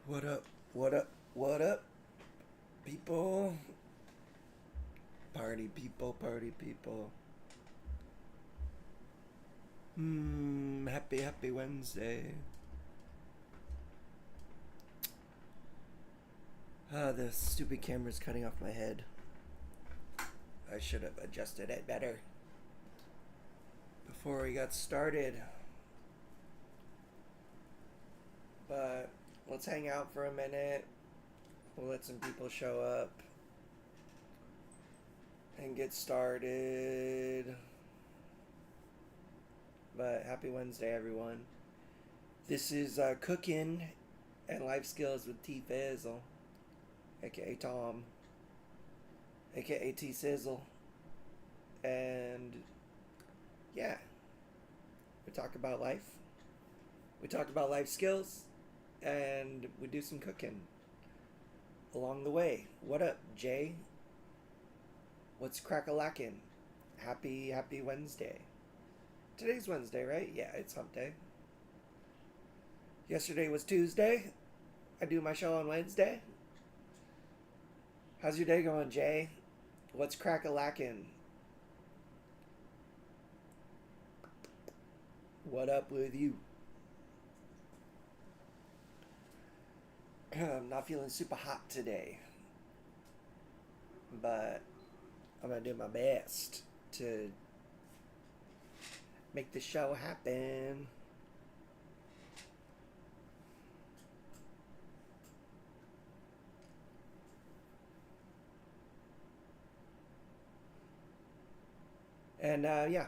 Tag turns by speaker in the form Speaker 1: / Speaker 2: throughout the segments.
Speaker 1: What up? What up? What up, people? Party people, party people. Happy Wednesday. The stupid camera's cutting off my head. I should have adjusted it better before we got started. But let's hang out for a minute. We'll let some people show up and get started. But happy Wednesday, everyone. This is Cooking and Life Skills with T Fizzle, aka Tom, aka T Sizzle. And yeah, we talk about life. We talk about life skills, and we do some cooking along the way. What up, Jay? What's crack-a-lackin'? Happy Wednesday. Today's Wednesday, right? Yeah, it's hump day. Yesterday was Tuesday. I do my show on Wednesday. How's your day going, Jay? What's crack-a-lackin'? What up with you? I'm not feeling super hot today, but I'm gonna do my best to make the show happen. And yeah,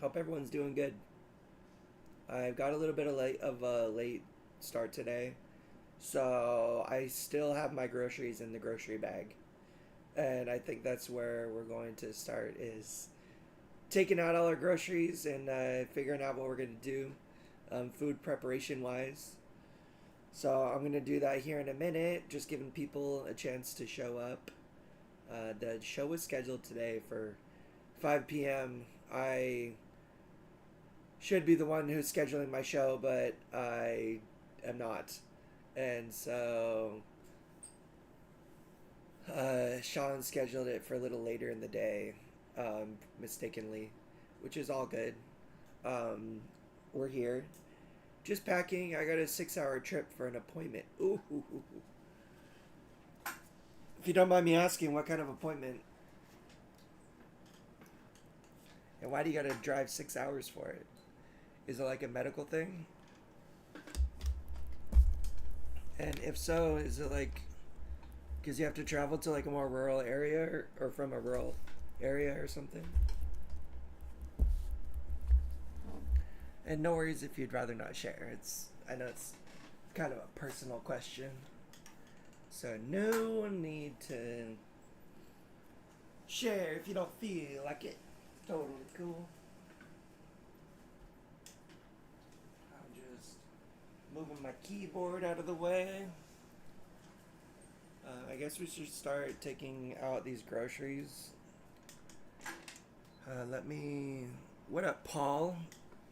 Speaker 1: hope everyone's doing good. I've got a little bit of a late start today, so I still have my groceries in the grocery bag, and I think that's where we're going to start, is taking out all our groceries and figuring out what we're going to do food preparation wise. So I'm going to do that here in a minute, just giving people a chance to show up. The show was scheduled today for 5 p.m. I should be the one who's scheduling my show, but I am not. And so Sean scheduled it for a little later in the day, mistakenly, which is all good. We're here. Just packing. I got a 6-hour trip for an appointment. Ooh. If you don't mind me asking, what kind of appointment? And why do you gotta drive 6 hours for it? Is it like a medical thing? And if so, is it like because you have to travel to like a more rural area, or from a rural area or something? And no worries if you'd rather not share. I know it's kind of a personal question, so no need to share if you don't feel like it. Totally cool. I'm just moving my keyboard out of the way. I guess we should start taking out these groceries. What up, Paul?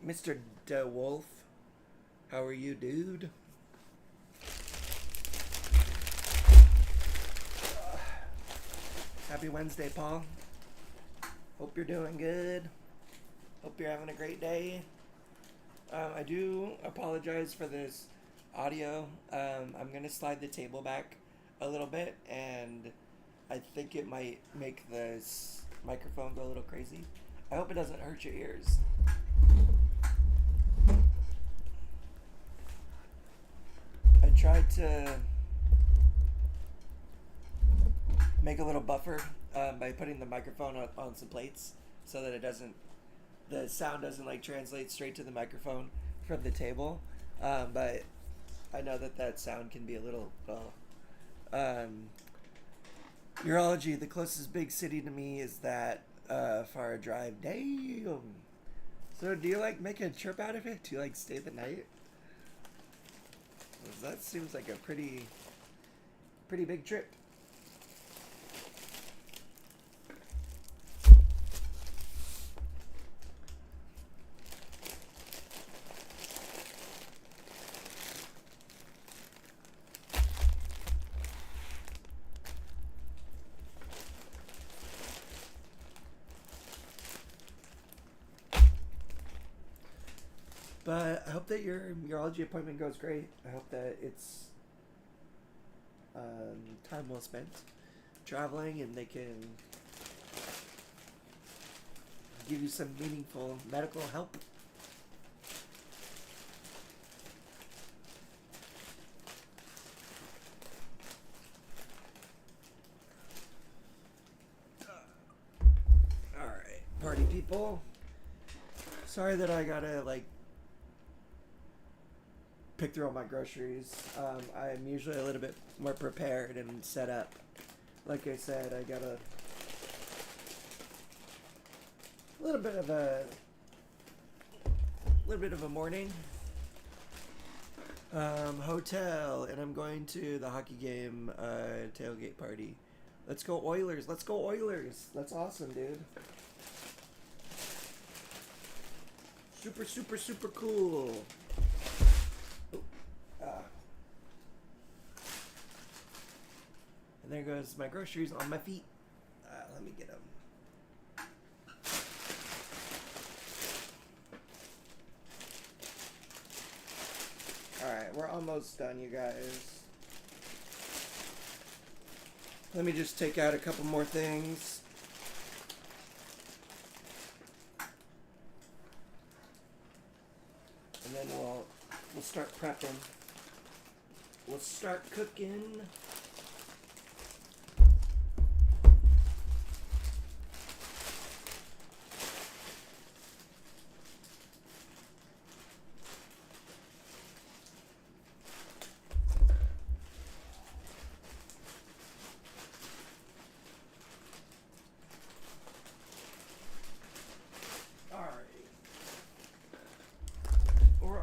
Speaker 1: Mr. DeWolf? How are you, dude? Happy Wednesday, Paul. Hope you're doing good. Hope you're having a great day. I do apologize for this audio. I'm going to slide the table back a little bit, and I think it might make this microphone go a little crazy. I hope it doesn't hurt your ears. I tried to make a little buffer by putting the microphone on some plates so that the sound doesn't like translate straight to the microphone from the table. But I know that sound can be a little Urology, the closest big city to me is that far a drive. Damn. So do you like make a trip out of it? Do you like stay the night? 'Cause that seems like a pretty big trip. But I hope that your urology appointment goes great. I hope that it's time well spent traveling, and they can give you some meaningful medical help. All right, party people. Sorry that I gotta pick through all my groceries. I'm usually a little bit more prepared and set up. Like I said, I got a little bit of a morning. Hotel, and I'm going to the hockey game tailgate party. Let's go Oilers! Let's go Oilers! That's awesome, dude. Super, super, super cool. And there goes my groceries on my feet. Let me get them. Alright, we're almost done, you guys. Let me just take out a couple more things. And then we'll start prepping. We'll start cooking.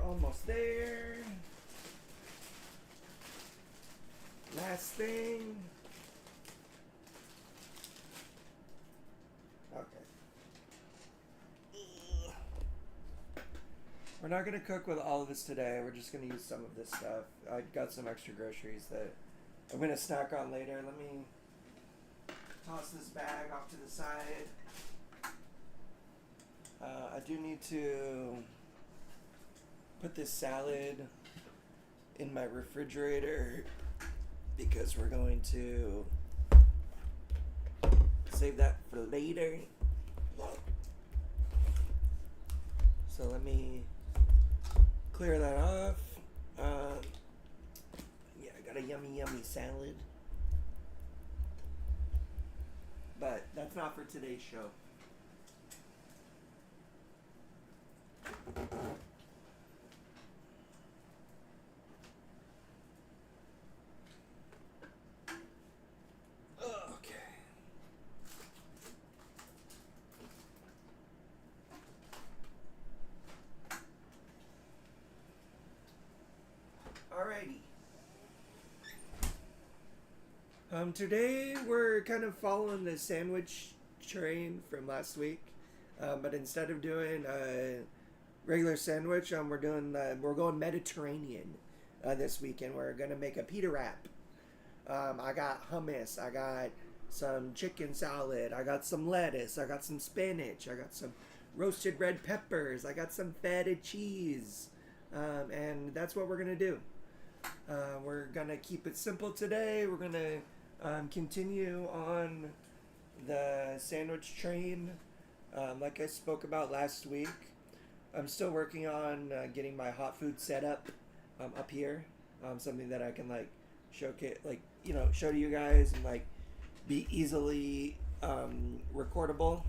Speaker 1: Almost there. Last thing. Okay. We're not going to cook with all of this today. We're just going to use some of this stuff. I got some extra groceries that I'm going to snack on later. Let me toss this bag off to the side. I do need to put this salad in my refrigerator because we're going to save that for later. So let me clear that off. Yeah, I got a yummy salad. But that's not for today's show. Today we're kind of following the sandwich train from last week, but instead of doing a regular sandwich, we're going Mediterranean this weekend. We're gonna make a pita wrap. I got hummus. I got some chicken salad. I got some lettuce. I got some spinach. I got some roasted red peppers. I got some feta cheese, and that's what we're gonna do. We're gonna keep it simple today. We're gonna continue on the sandwich train. Like I spoke about last week, I'm still working on getting my hot food set up here. Something that I can showcase, show to you guys and be easily recordable.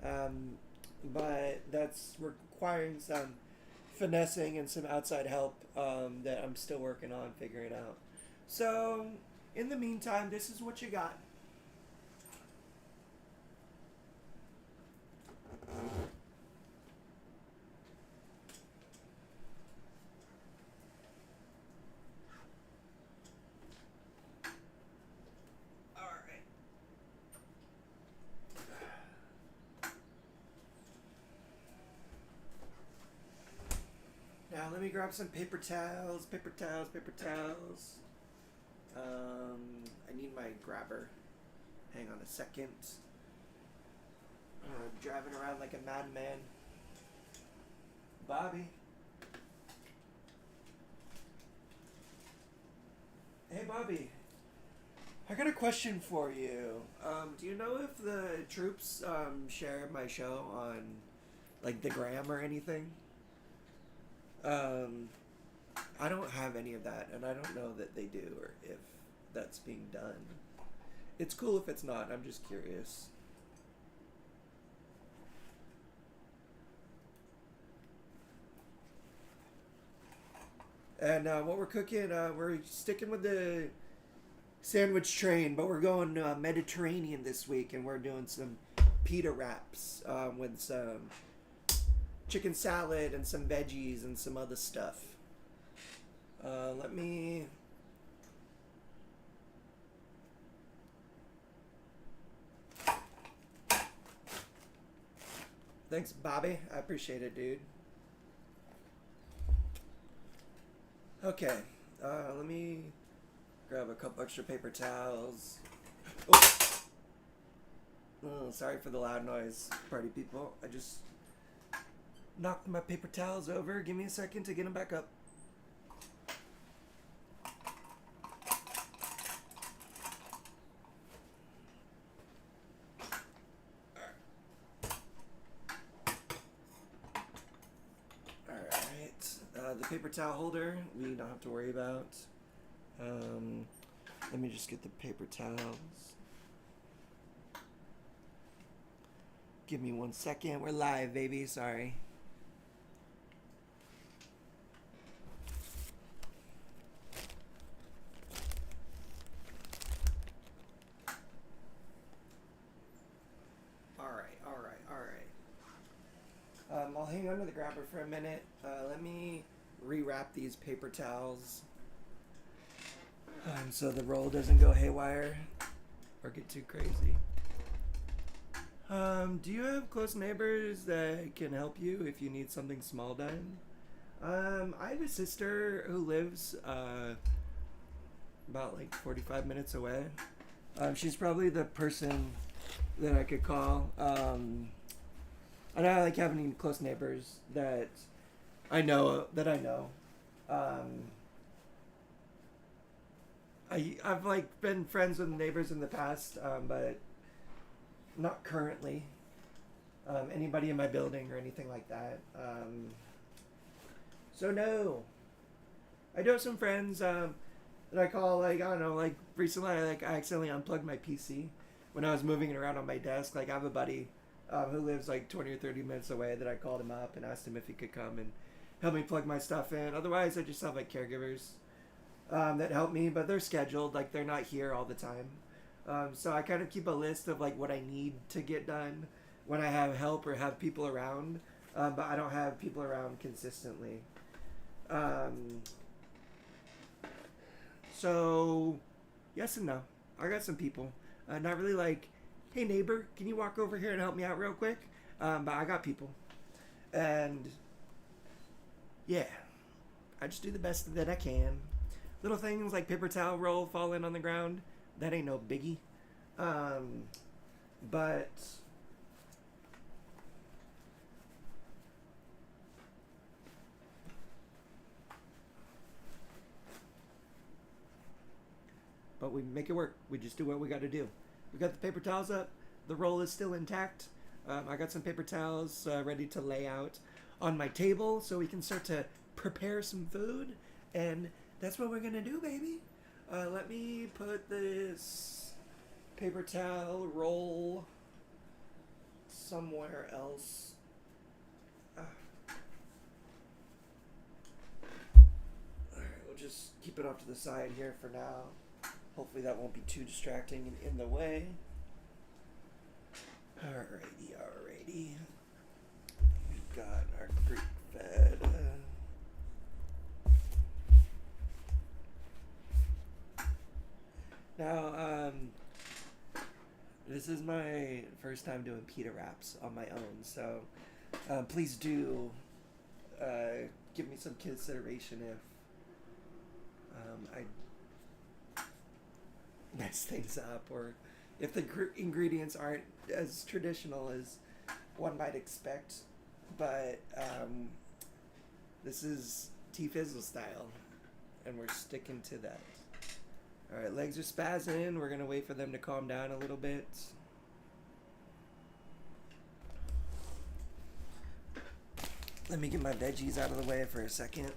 Speaker 1: But that's requiring some finessing and some outside help that I'm still working on figuring out. So in the meantime, this is what you got. Now let me grab some paper towels. I need my grabber. Hang on a second. Driving around like a madman. Bobby, Bobby, I got a question for you. Do you know if the troops share my show on like the gram or anything? Um, I don't have any of that, and I don't know that they do or if that's being done. It's cool if it's not. I'm just curious. And what we're cooking, we're sticking with the sandwich train, but we're going Mediterranean this week, and we're doing some pita wraps with some chicken salad and some veggies and some other stuff. Let me. Thanks, Bobby. I appreciate it, dude. Okay, let me grab a couple extra paper towels. Oh, sorry for the loud noise, party people. I just knocked my paper towels over. Give me a second to get them back up. The paper towel holder we don't have to worry about. Let me just get the paper towels. Give me 1 second. We're live, baby. Sorry. All right. I'll hang on to the grabber for a minute. Let me rewrap these paper towels so the roll doesn't go haywire or get too crazy. Do you have close neighbors that can help you if you need something small done? I have a sister who lives about like 45 minutes away. She's probably the person that I could call. I don't like having close neighbors that I know. I've like been friends with neighbors in the past, but not currently. Anybody in my building or anything like that. So no. I do have some friends that I call, like, I don't know, like recently I accidentally unplugged my PC when I was moving it around on my desk. Like I have a buddy who lives like 20 or 30 minutes away that I called him up and asked him if he could come and help me plug my stuff in. Otherwise, I just have like caregivers that help me, but they're scheduled, like they're not here all the time. So I kind of keep a list of like what I need to get done when I have help or have people around, but I don't have people around consistently. So yes and no. I got some people. Not really like, hey neighbor, can you walk over here and help me out real quick? But I got people. And yeah, I just do the best that I can. Little things like paper towel roll falling on the ground, that ain't no biggie. But we make it work. We just do what we got to do. We got the paper towels up. The roll is still intact. I got some paper towels ready to lay out on my table so we can start to prepare some food. And that's what we're going to do, baby. Let me put this paper towel roll somewhere else. Alright, we'll just keep it off to the side here for now. Hopefully that won't be too distracting and in the way. Alrighty. We've got our Greek fed. Now, this is my first time doing pita wraps on my own, so please do give me some consideration if I mess things up, or if the ingredients aren't as traditional as one might expect. But this is T-Fizzle style, and we're sticking to that. Alright, legs are spazzing. We're gonna wait for them to calm down a little bit. Let me get my veggies out of the way for a second.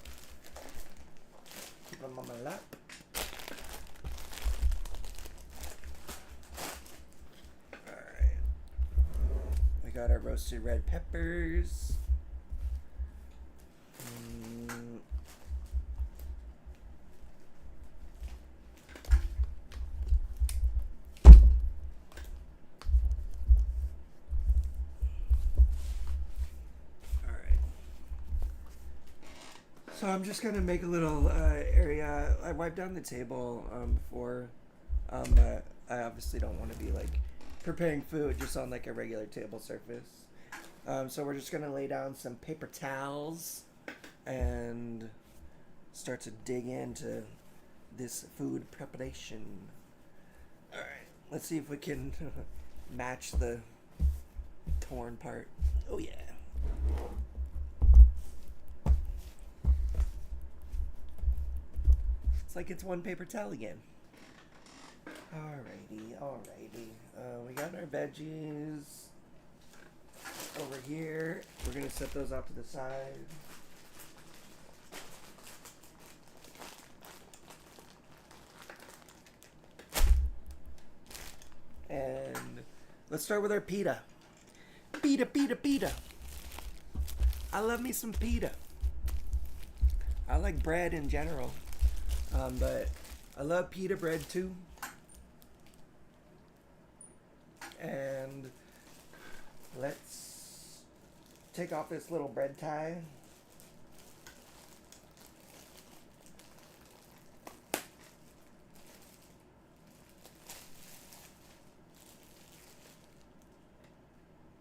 Speaker 1: Keep them on my lap. Alright. We got our roasted red peppers. So I'm just gonna make a little area. I wiped down the table before, but I obviously don't want to be like preparing food just on like a regular table surface. So we're just gonna lay down some paper towels and start to dig into this food preparation. All right, let's see if we can match the torn part. Oh yeah. It's like it's one paper towel again. Alrighty. We got our veggies over here. We're gonna set those off to the side. And let's start with our pita. Pita. I love me some pita. I like bread in general. But I love pita bread too. And let's take off this little bread tie.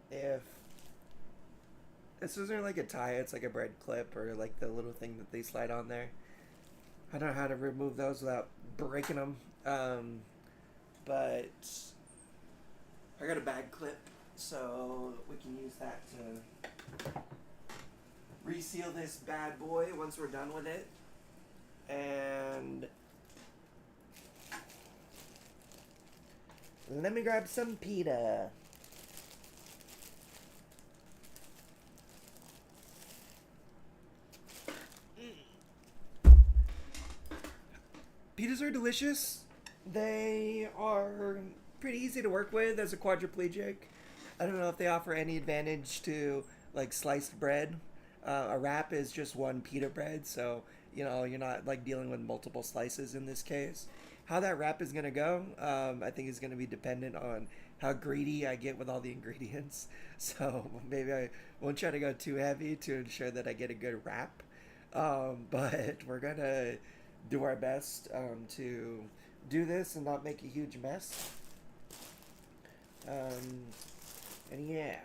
Speaker 1: If this isn't like a tie, it's like a bread clip or like the little thing that they slide on there. I don't know how to remove those without breaking them. But I got a bag clip, so we can use that to reseal this bad boy once we're done with it. And let me grab some pita. Pitas are delicious. They are pretty easy to work with as a quadriplegic. I don't know if they offer any advantage to like sliced bread. A wrap is just one pita bread, so you know you're not like dealing with multiple slices in this case. How that wrap is gonna go, I think is gonna be dependent on how greedy I get with all the ingredients. So maybe I won't try to go too heavy to ensure that I get a good wrap. But we're gonna do our best to do this and not make a huge mess. And yeah.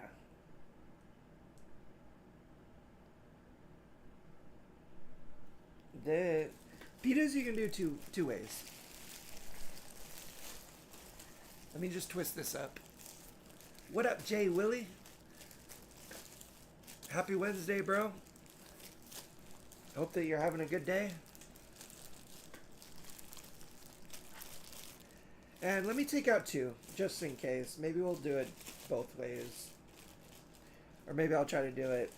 Speaker 1: The pitas you can do two ways. Let me just twist this up. What up, Jay Willie? Happy Wednesday, bro. Hope that you're having a good day. And let me take out two, just in case. Maybe we'll do it both ways. Or maybe I'll try to do it.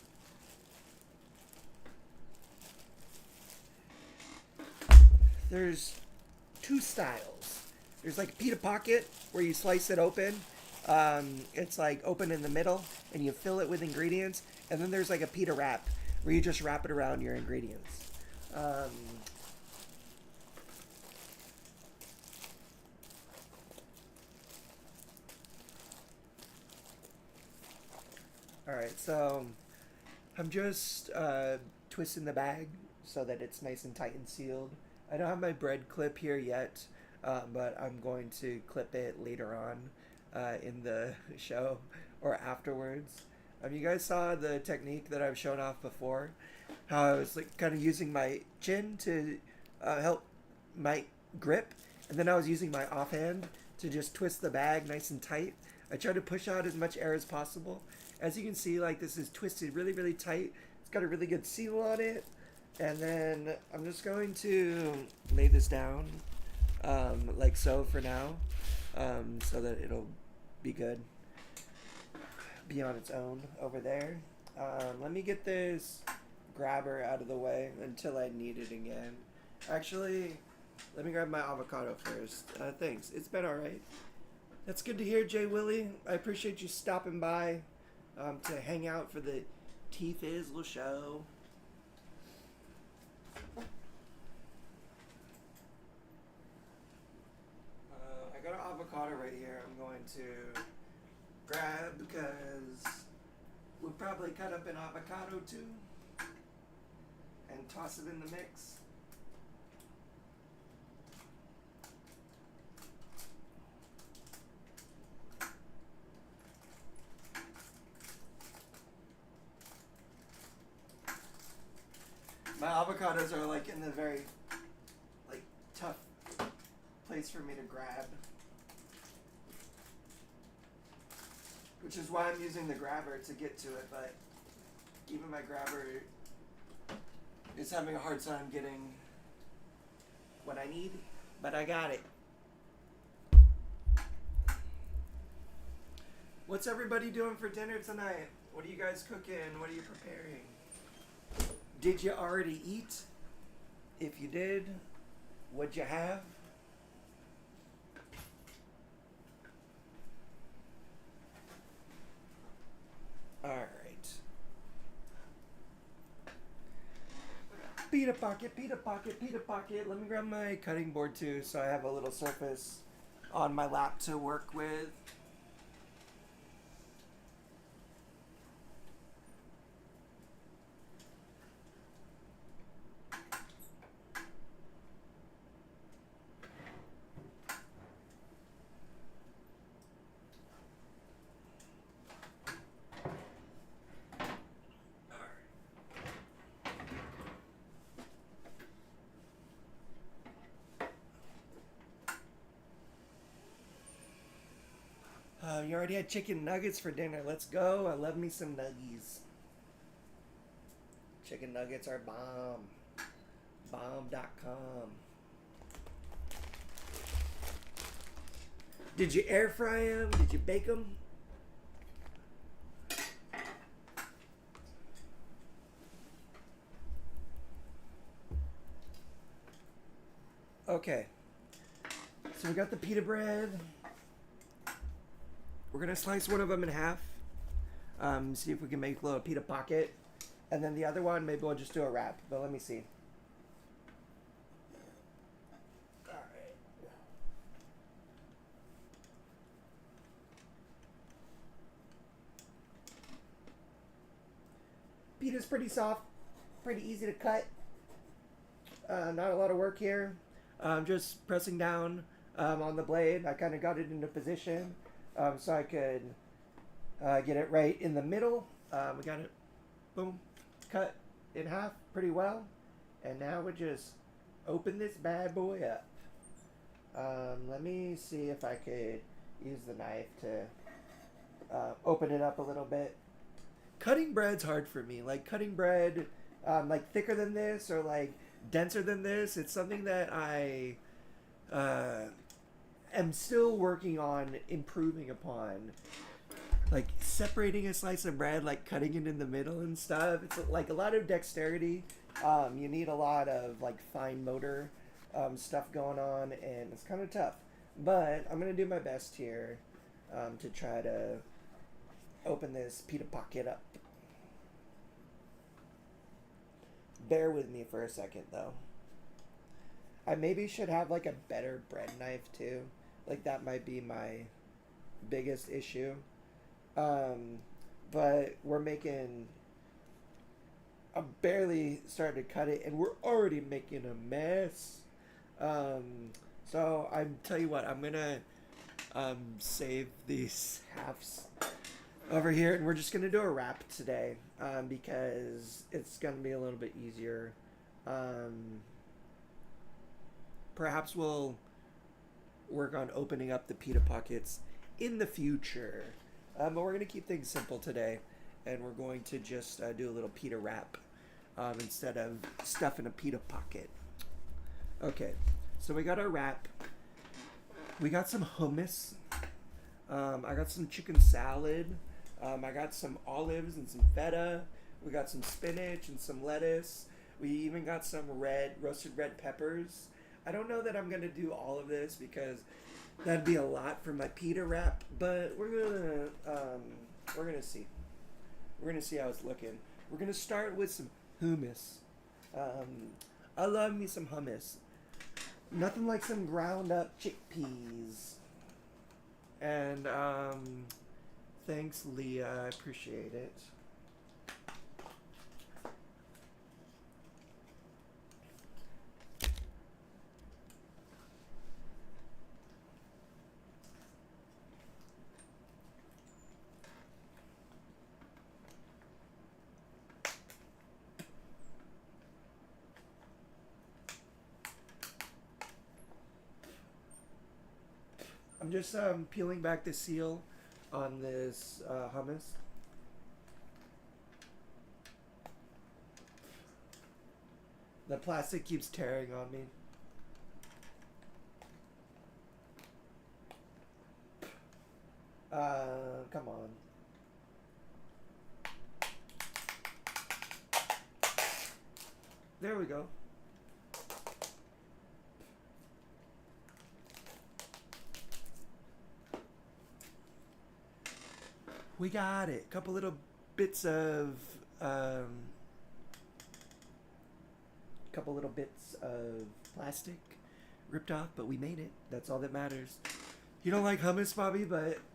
Speaker 1: There's two styles. There's like a pita pocket where you slice it open. It's like open in the middle and you fill it with ingredients. And then there's like a pita wrap where you just wrap it around your ingredients. Alright, so I'm just twisting the bag so that it's nice and tight and sealed. I don't have my bread clip here yet, but I'm going to clip it later on in the show or afterwards. You guys saw the technique that I've shown off before, how I was like kind of using my chin to help my grip, and then I was using my offhand to just twist the bag nice and tight. I tried to push out as much air as possible. As you can see, like this is twisted really, really tight. It's got a really good seal on it. And then I'm just going to lay this down like so for now, so that it'll be good. Be on its own over there. Let me get this grabber out of the way until I need it again. Actually, let me grab my avocado first. Thanks. It's been alright. That's good to hear, Jay Willie. I appreciate you stopping by to hang out for the T-Fizzle show. I got an avocado right here. I'm going to grab because we'll probably cut up an avocado too and toss it in the mix. My avocados are like in the very like tough place for me to grab, which is why I'm using the grabber to get to it, but even my grabber is having a hard time getting what I need, but I got it. What's everybody doing for dinner tonight? What are you guys cooking? What are you preparing? Did you already eat? If you did, what'd you have? Alright. Pita pocket, pita pocket, pita pocket. Let me grab my cutting board too so I have a little surface on my lap to work with. You already had chicken nuggets for dinner. Let's go. I love me some nuggies. Chicken nuggets are bomb. Bomb.com. Did you air fry them? Did you bake them? Okay. So we got the pita bread. We're going to slice one of them in half. See if we can make a little pita pocket. And then the other one, maybe we'll just do a wrap. But let me see. Alright. Pita's pretty soft. Pretty easy to cut. Not a lot of work here. Just pressing down on the blade. I kind of got it into position. So I could get it right in the middle. We got it, boom, cut in half pretty well. And now we just open this bad boy up. Let me see if I could use the knife to open it up a little bit. Cutting bread's hard for me. Like cutting bread, like thicker than this or like denser than this. It's something that I am still working on improving upon, like separating a slice of bread, like cutting it in the middle and stuff. It's like a lot of dexterity. You need a lot of like fine motor stuff going on, and it's kind of tough. But I'm gonna do my best here to try to open this pita pocket up. Bear with me for a second though. I maybe should have like a better bread knife too. Like that might be my biggest issue. But we're making... I barely started to cut it and we're already making a mess. So I tell you what, I'm gonna save these halves over here and we're just gonna do a wrap today because it's gonna be a little bit easier. Perhaps we'll work on opening up the pita pockets in the future. But we're going to keep things simple today. And we're going to just do a little pita wrap instead of stuffing a pita pocket. Okay. So we got our wrap. We got some hummus. I got some chicken salad. I got some olives and some feta. We got some spinach and some lettuce. We even got some roasted red peppers. I don't know that I'm gonna do all of this because that'd be a lot for my pita wrap, but we're gonna see. We're gonna see how it's looking. We're gonna start with some hummus. I love me some hummus. Nothing like some ground up chickpeas. And thanks, Leah. I appreciate it. I'm just peeling back the seal on this hummus. The plastic keeps tearing on me. Come on. There we go. We got it. Couple little bits of plastic ripped off, but we made it. That's all that matters. You don't like hummus, Bobby,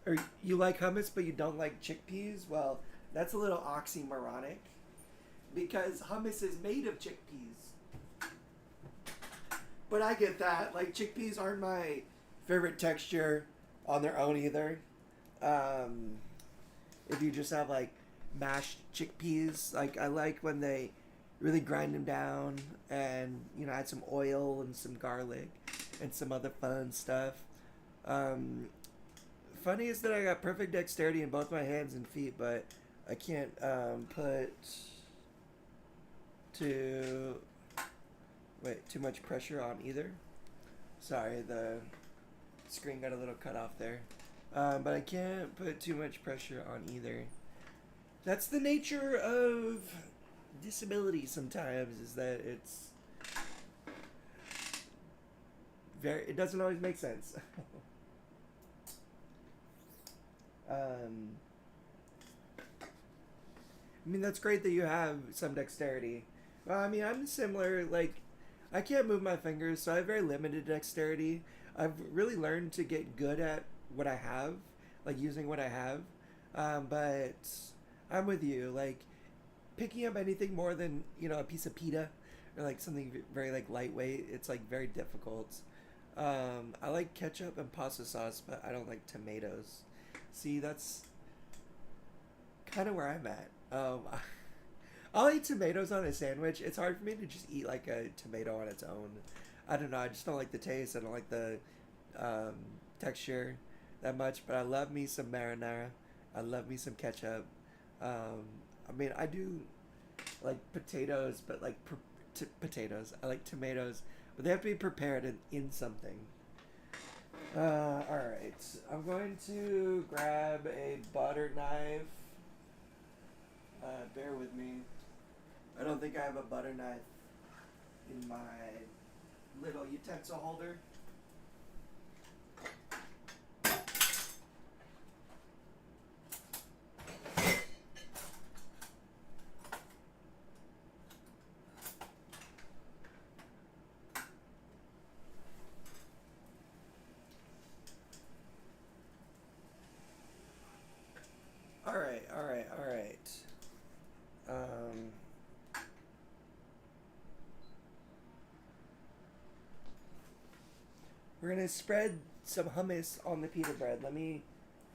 Speaker 1: or you like hummus, but you don't like chickpeas? Well, that's a little oxymoronic because hummus is made of chickpeas. But I get that. Like, chickpeas aren't my favorite texture on their own either. If you just have like mashed chickpeas, like I like when they really grind them down and add some oil and some garlic and some other fun stuff. Funny is that I got perfect dexterity in both my hands and feet, but I can't put too much pressure on either. Sorry, the screen got a little cut off there. But I can't put too much pressure on either. That's the nature of disability sometimes, is that it doesn't always make sense. I mean, that's great that you have some dexterity. Well, I mean, I'm similar. Like, I can't move my fingers, so I have very limited dexterity. I've really learned to get good at what I have, like using what I have. But I'm with you. Like, picking up anything more than, a piece of pita or like something very like lightweight, it's like very difficult. I like ketchup and pasta sauce, but I don't like tomatoes. See, that's kind of where I'm at. I'll eat tomatoes on a sandwich. It's hard for me to just eat like a tomato on its own. I don't know. I just don't like the taste. I don't like the texture that much. But I love me some marinara. I love me some ketchup. I mean, I do like potatoes, but like potatoes. I like tomatoes, but they have to be prepared in something. Alright. I'm going to grab a butter knife. Bear with me. I don't think I have a butter knife in my little utensil holder. All right. We're gonna spread some hummus on the pita bread. Let me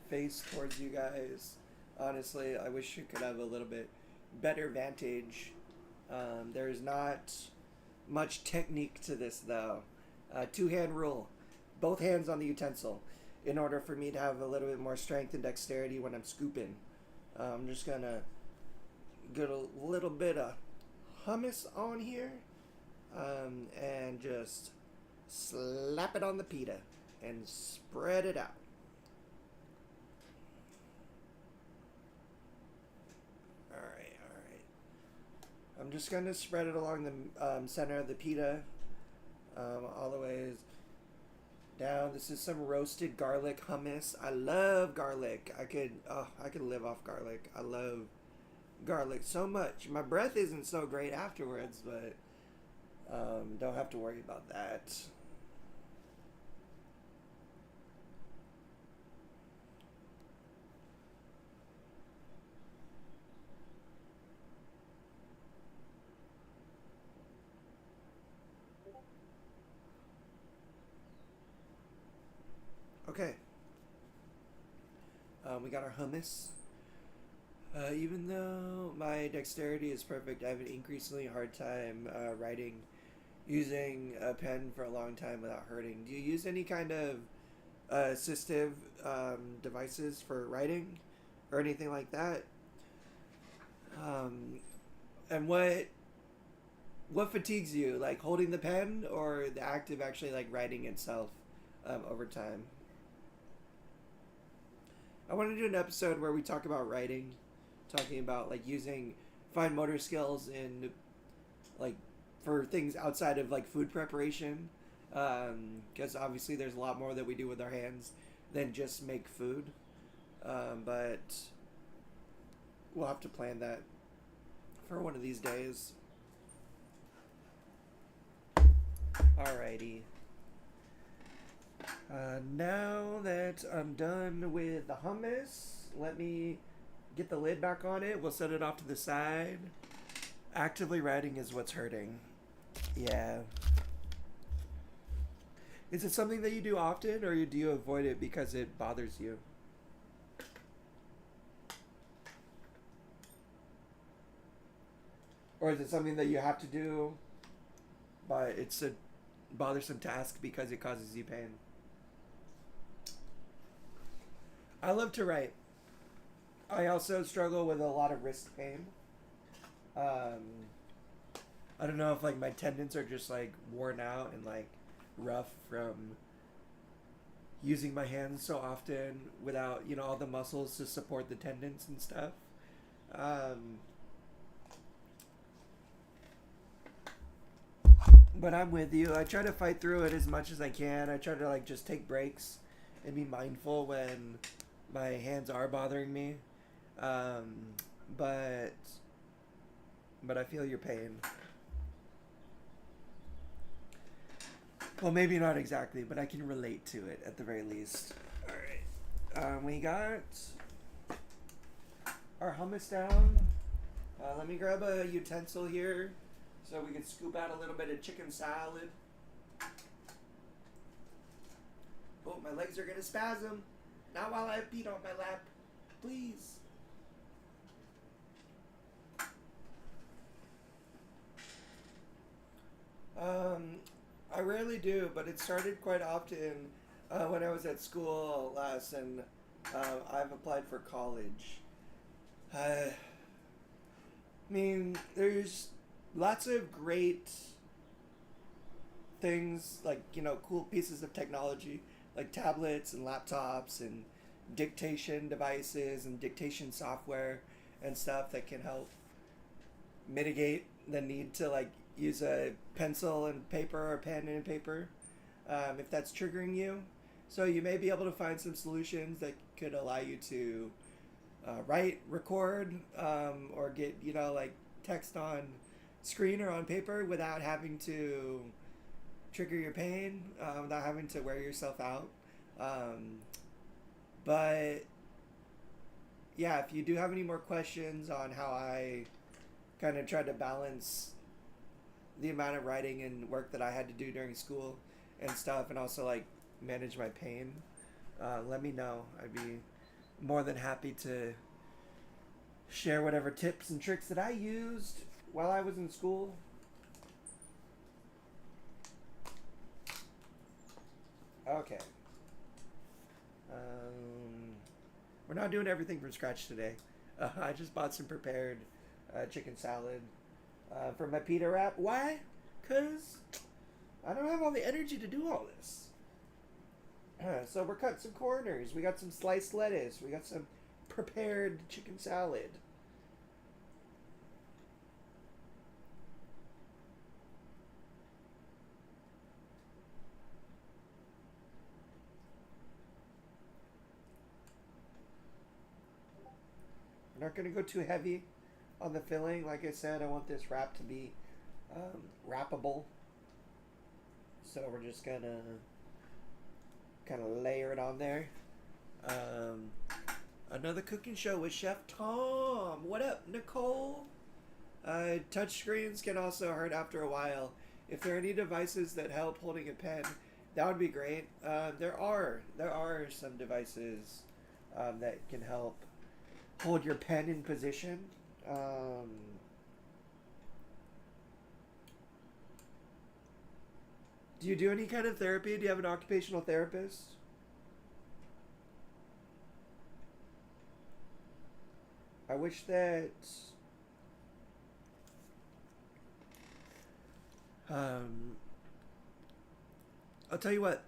Speaker 1: face towards you guys. Honestly, I wish you could have a little bit better vantage. There's not much technique to this though. Two-hand rule. Both hands on the utensil in order for me to have a little bit more strength and dexterity when I'm scooping. I'm just gonna get a little bit of hummus on here and just slap it on the pita and spread it out. Alright, alright. I'm just going to spread it along the center of the pita, all the ways down. This is some roasted garlic hummus. I love garlic. I could live off garlic. I love garlic so much. My breath isn't so great afterwards, but don't have to worry about that. Okay. We got our hummus. Even though my dexterity is perfect, I have an increasingly hard time writing using a pen for a long time without hurting. Do you use any kind of assistive devices for writing or anything like that? And what fatigues you, like holding the pen or the act of actually like writing itself over time? I want to do an episode where we talk about writing, talking about like using fine motor skills in like for things outside of like food preparation, because obviously there's a lot more that we do with our hands than just make food, but we'll have to plan that for one of these days. Alrighty. Now that I'm done with the hummus, let me get the lid back on it. We'll set it off to the side. Actively writing is what's hurting. Yeah. Is it something that you do often, or do you avoid it because it bothers you? Or is it something that you have to do, but it's a bothersome task because it causes you pain? I love to write. I also struggle with a lot of wrist pain. I don't know if like my tendons are just like worn out and like rough from using my hands so often without, all the muscles to support the tendons and stuff. But I'm with you. I try to fight through it as much as I can. I try to like just take breaks and be mindful when my hands are bothering me. But I feel your pain. Well, maybe not exactly, but I can relate to it at the very least. Alright. We got our hummus down. Let me grab a utensil here so we can scoop out a little bit of chicken salad. Oh, my legs are going to spasm. Not while I have Pete on my lap. Please. I rarely do, but it started quite often when I was at school last, and I've applied for college. I mean, there's lots of great things, like, cool pieces of technology, like tablets and laptops and dictation devices and dictation software and stuff that can help mitigate the need to, like, use a pencil and paper or pen and paper if that's triggering you. So you may be able to find some solutions that could allow you to write, record, or get, like text on screen or on paper without having to trigger your pain, without having to wear yourself out. But yeah, if you do have any more questions on how I kind of tried to balance the amount of writing and work that I had to do during school and stuff, and also like manage my pain, let me know. I'd be more than happy to share whatever tips and tricks that I used while I was in school. Okay. We're not doing everything from scratch today. I just bought some prepared chicken salad for my pita wrap. Why? Because I don't have all the energy to do all this. So we're cutting some corners. We got some sliced lettuce. We got some prepared chicken salad. We're not going to go too heavy on the filling. Like I said, I want this wrap to be wrappable. So we're just going to kind of layer it on there. Another cooking show with Chef Tom. What up, Nicole? Touchscreens can also hurt after a while. If there are any devices that help holding a pen, that would be great. There are some devices that can help hold your pen in position. Do you do any kind of therapy? Do you have an occupational therapist? I wish that um, I'll tell you what.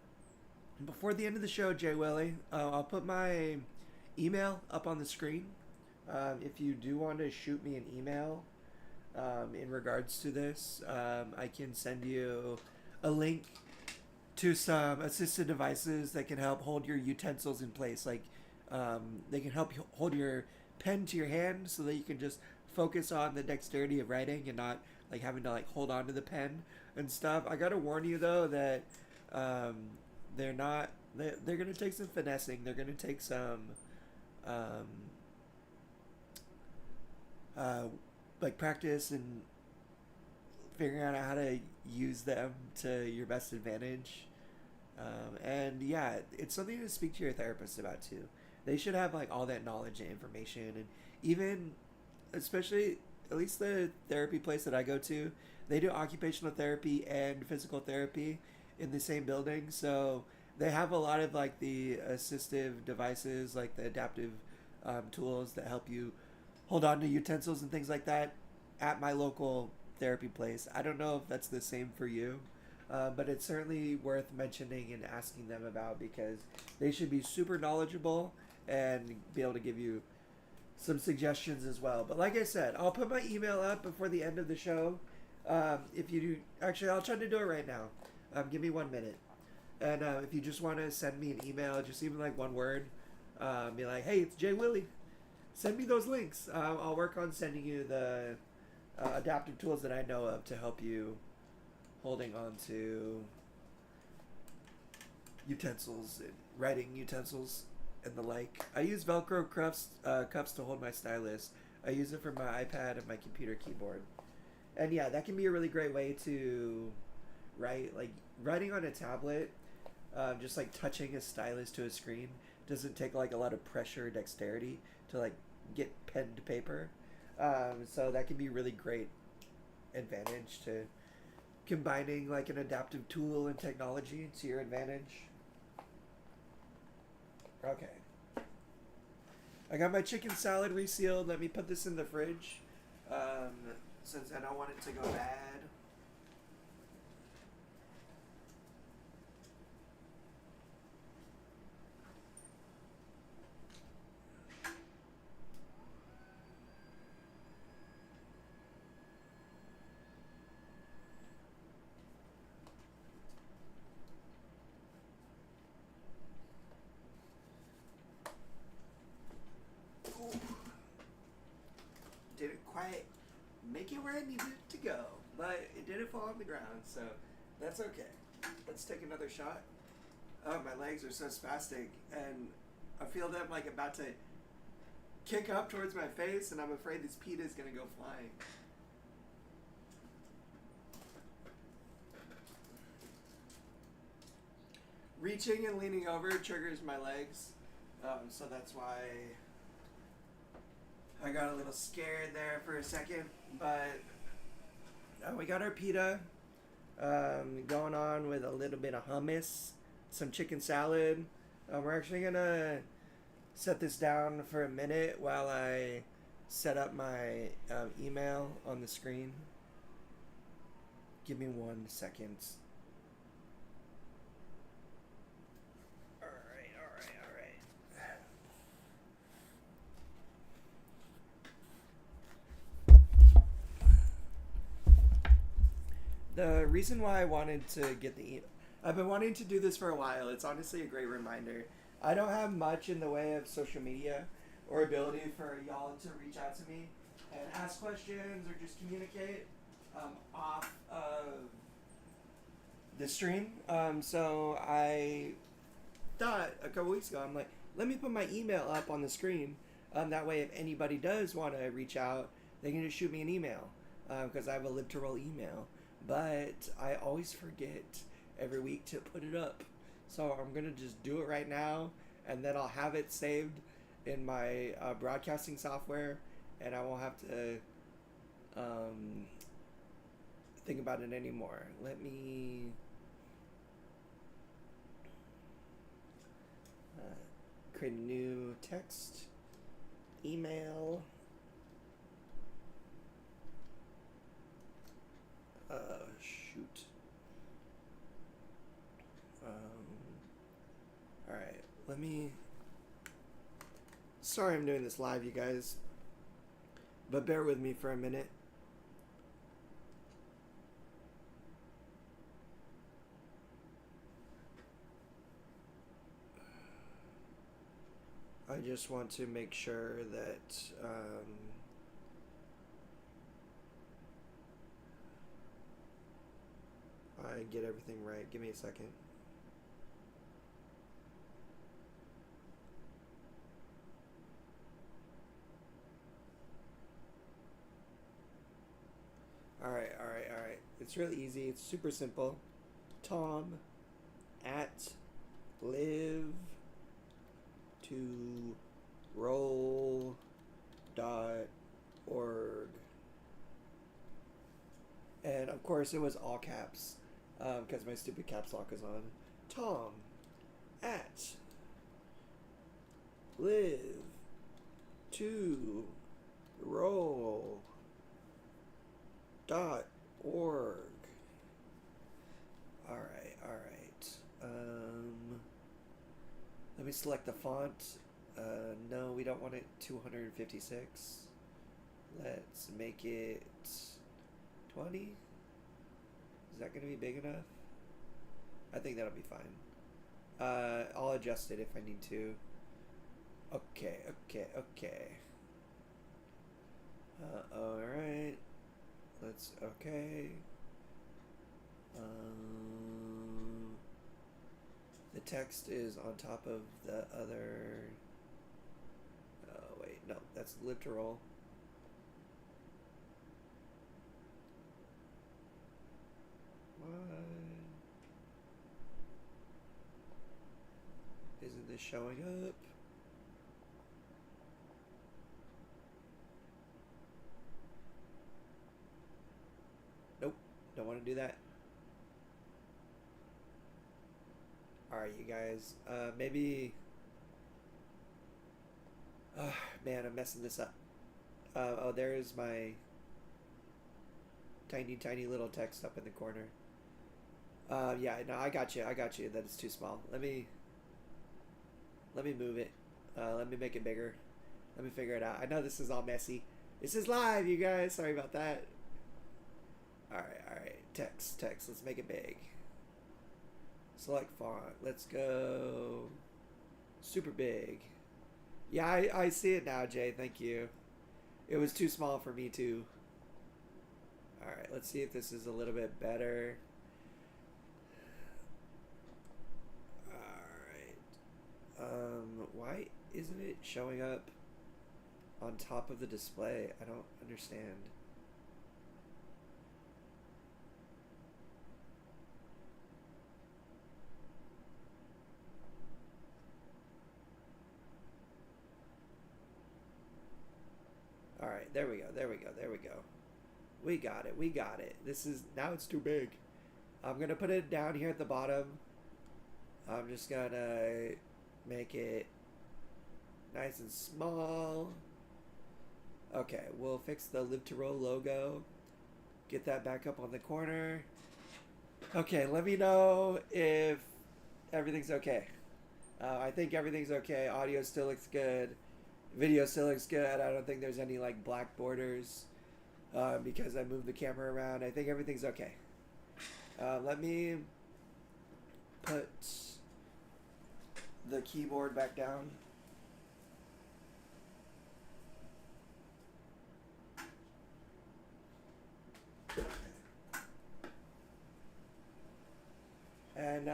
Speaker 1: Before the end of the show, Jay Willie, I'll put my email up on the screen. If you do want to shoot me an email in regards to this, I can send you a link to some assisted devices that can help hold your utensils in place. Like they can help you hold your pen to your hand so that you can just focus on the dexterity of writing and not like having to like hold on to the pen and stuff. I gotta warn you though that um, they're not. They're gonna take some finessing. They're gonna take some um, uh, like practice and figuring out how to use them to your best advantage. And yeah, it's something to speak to your therapist about too. They should have like all that knowledge and information, and even, especially at least the therapy place that I go to, they do occupational therapy and physical therapy in the same building. So they have a lot of like the assistive devices, like the adaptive tools that help you hold on to utensils and things like that at my local therapy place. I don't know if that's the same for you, but it's certainly worth mentioning and asking them about because they should be super knowledgeable and be able to give you some suggestions as well. But like I said, I'll put my email up before the end of the show. If you do, actually, I'll try to do it right now. Give me 1 minute. And if you just want to send me an email, just even like one word, be like, hey, it's Jay Willie. Send me those links. I'll work on sending you the adaptive tools that I know of to help you holding on to utensils and writing utensils and the like. I use Velcro cuffs to hold my stylus. I use it for my iPad and my computer keyboard. And yeah, that can be a really great way to write. Like writing on a tablet, just like touching a stylus to a screen doesn't take like a lot of pressure or dexterity to like get pen to paper. So that can be really great advantage to combining like an adaptive tool and technology to your advantage. Okay. I got my chicken salad resealed. Let me put this in the fridge since I don't want it to go bad. Didn't quite make it where I needed it to go, but it didn't fall on the ground, so that's okay. Let's take another shot. Oh, my legs are so spastic, and I feel them like about to kick up towards my face, and I'm afraid this pita is gonna go flying. Reaching and leaning over triggers my legs, so that's why I got a little scared there for a second. But we got our pita going on with a little bit of hummus, some chicken salad. We're actually gonna set this down for a minute while I set up my email on the screen. Give me 1 second. reason why I wanted to get I've been wanting to do this for a while. It's honestly a great reminder. I don't have much in the way of social media or ability for y'all to reach out to me and ask questions or just communicate off of the stream. So I thought a couple weeks ago, I'm like, let me put my email up on the screen. That way, if anybody does want to reach out, they can just shoot me an email because I have a live to roll email. But I always forget every week to put it up. So I'm going to just do it right now, and then I'll have it saved in my broadcasting software, and I won't have to think about it anymore. Let me create a new text, email. Shoot. Alright, let me... Sorry I'm doing this live, you guys. But bear with me for a minute. I just want to make sure that I get everything right. Give me a second. Alright. It's really easy. It's super simple. Tom at live to roll.org. And of course it was all caps because my stupid caps lock is on. Tom at live to roll.org. Alright. Let me select the font. No, we don't want it 256. Let's make it 20. Is that going to be big enough? I think that'll be fine. I'll adjust it if I need to. Okay. Alright. Let's, okay. The text is on top of the other... Oh, wait, no, that's literal. What? Isn't this showing up? Nope, don't want to do that. Alright, you guys, maybe... Oh, man, I'm messing this up. Oh, there is my tiny little text up in the corner. Yeah, no, I got you. That is too small. Let me move it. Let me make it bigger. Let me figure it out. I know this is all messy. This is live, you guys. Sorry about that. Alright. Text. Let's make it big. Select font. Let's go super big. Yeah, I see it now, Jay. Thank you. It was too small for me too. Alright, let's see if this is a little bit better. Alright. Why isn't it showing up on top of the display? I don't understand. Alright, there we go. We got it. Now it's too big. I'm gonna put it down here at the bottom. I'm just gonna make it nice and small. Okay, we'll fix the Live to Roll logo. Get that back up on the corner. Okay, let me know if everything's okay. I think everything's okay. Audio still looks good. Video still looks good. I don't think there's any like black borders because I moved the camera around. I think everything's okay. Let me put the keyboard back down. And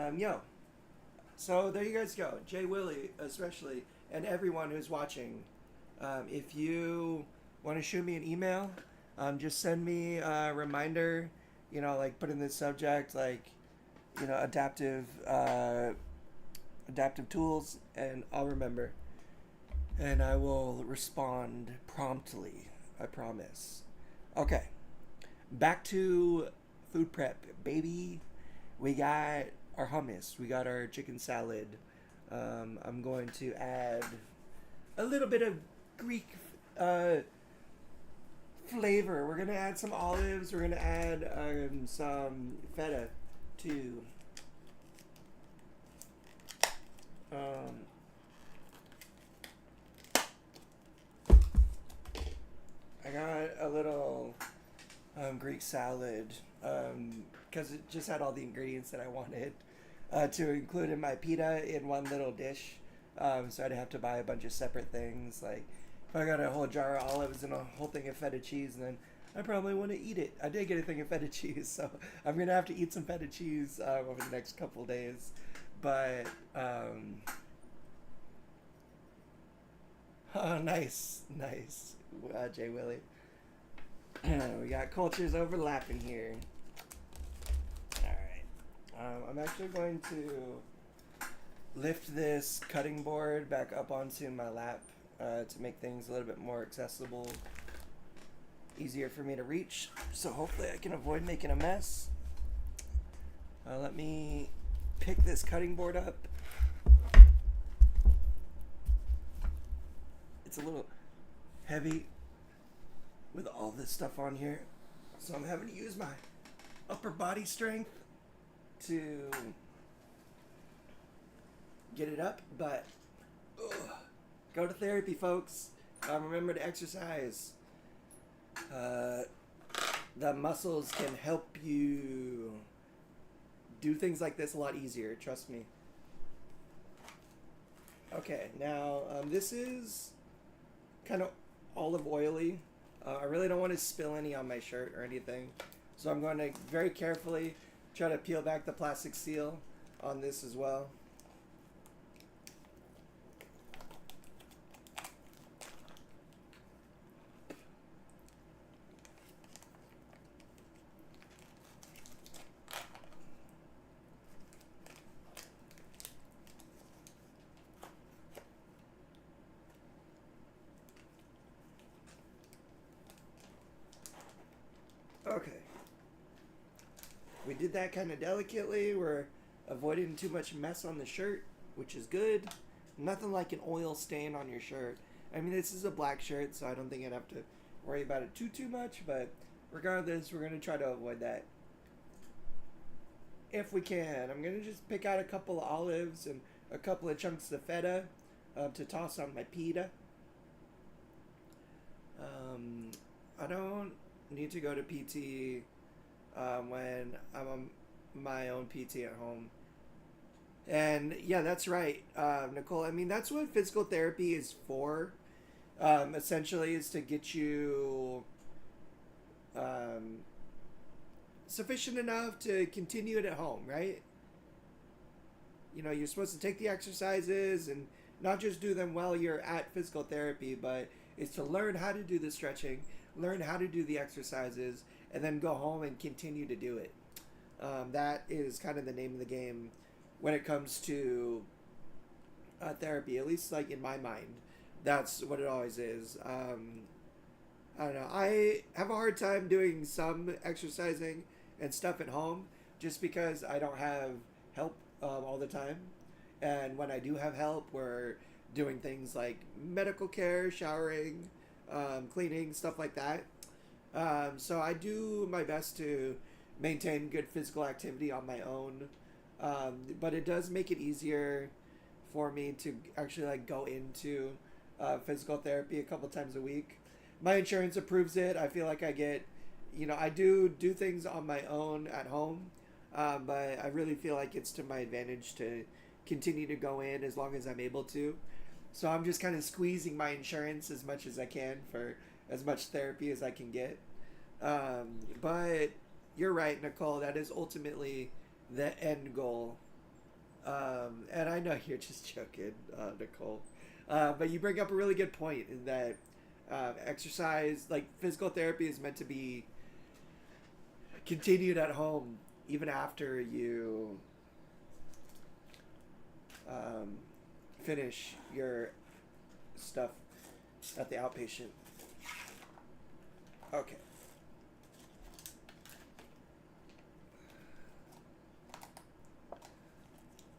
Speaker 1: so there you guys go. Jay Willie, especially, and everyone who's watching. If you want to shoot me an email, just send me a reminder. Like put in the subject, like adaptive tools, and I'll remember, and I will respond promptly. I promise. Okay, back to food prep, baby. We got our hummus. We got our chicken salad. I'm going to add a little bit of Greek flavor. We're gonna add some olives. We're gonna add some feta too. I got a little Greek salad because it just had all the ingredients that I wanted to include in my pita in one little dish. So I'd have to buy a bunch of separate things. Like if I got a whole jar of olives and a whole thing of feta cheese, then I probably want to eat it. I did get a thing of feta cheese, so I'm gonna have to eat some feta cheese over the next couple days. But oh, nice, Jay Willie. We got cultures overlapping here. Alright. I'm actually going to lift this cutting board back up onto my lap to make things a little bit more accessible, easier for me to reach. So hopefully I can avoid making a mess. Let me pick this cutting board up. It's a little heavy with all this stuff on here, so I'm having to use my upper body strength to get it up. But go to therapy, folks. Remember to exercise. The muscles can help you do things like this a lot easier, trust me. Okay, now this is kind of olive oily. I really don't want to spill any on my shirt or anything, so I'm going to very carefully try to peel back the plastic seal on this as well. Okay. We did that kind of delicately. We're avoiding too much mess on the shirt, which is good. Nothing like an oil stain on your shirt. I mean, this is a black shirt, so I don't think I'd have to worry about it too much, but regardless, we're going to try to avoid that if we can. I'm going to just pick out a couple of olives and a couple of chunks of feta to toss on my pita. I don't need to go to PT when I'm on my own PT at home. And yeah, that's right, Nicole. I mean, that's what physical therapy is for. Essentially, is to get you sufficient enough to continue it at home, right? You're supposed to take the exercises and not just do them while you're at physical therapy, but it's to learn how to do the stretching, learn how to do the exercises, and then go home and continue to do it. That is kind of the name of the game when it comes to therapy, at least like in my mind. That's what it always is. I don't know. I have a hard time doing some exercising and stuff at home just because I don't have help all the time. And when I do have help, we're doing things like medical care, showering, cleaning, stuff like that. So I do my best to maintain good physical activity on my own. But it does make it easier for me to actually like go into physical therapy a couple times a week. My insurance approves it. I feel like I get, I do things on my own at home. But I really feel like it's to my advantage to continue to go in as long as I'm able to. So I'm just kind of squeezing my insurance as much as I can for as much therapy as I can get. But you're right, Nicole. That is ultimately the end goal. And I know you're just joking, Nicole. But you bring up a really good point in that exercise, like physical therapy, is meant to be continued at home even after you um, finish your stuff at the outpatient. Okay.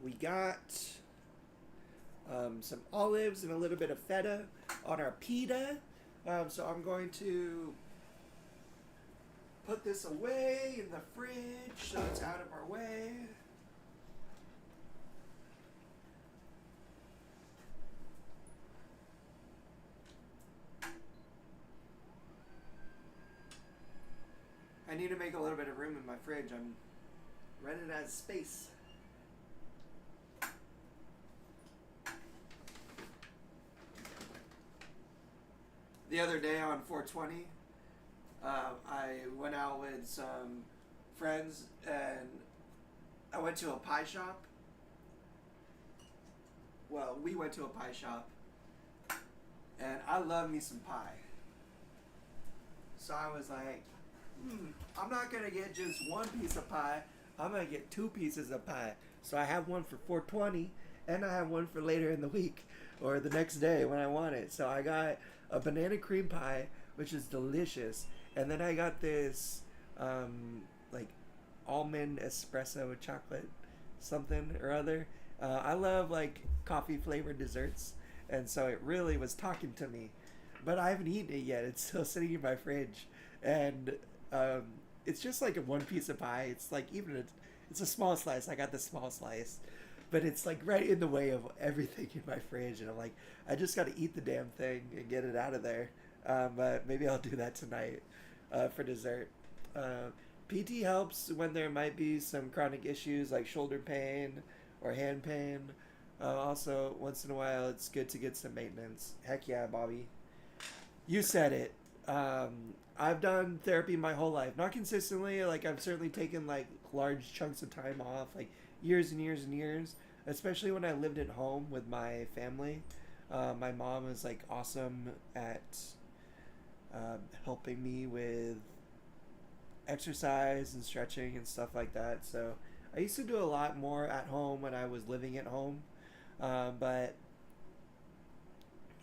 Speaker 1: We got some olives and a little bit of feta on our pita. So I'm going to put this away in the fridge so it's out of our way. I need to make a little bit of room in my fridge. I'm running out of space. The other day on 420, I went out with some friends and I went to a pie shop. Well, we went to a pie shop and I love me some pie. So I was like, I'm not going to get just one piece of pie. I'm going to get 2 pieces of pie. So I have one for 420 and I have one for later in the week or the next day when I want it. So I got a banana cream pie, which is delicious. And then I got this like almond espresso chocolate something or other. I love like coffee flavored desserts. And so it really was talking to me. But I haven't eaten it yet. It's still sitting in my fridge. And it's just like a one piece of pie. It's like it's a small slice. I got the small slice. But it's like right in the way of everything in my fridge. And I'm like, I just got to eat the damn thing and get it out of there. But maybe I'll do that tonight for dessert. PT helps when there might be some chronic issues like shoulder pain or hand pain. Also, once in a while, it's good to get some maintenance. Heck yeah, Bobby. You said it. I've done therapy my whole life. Not consistently. Like, I've certainly taken, like, large chunks of time off. Like, years and years and years. Especially when I lived at home with my family. My mom was, like, awesome at helping me with exercise and stretching and stuff like that. So, I used to do a lot more at home when I was living at home. But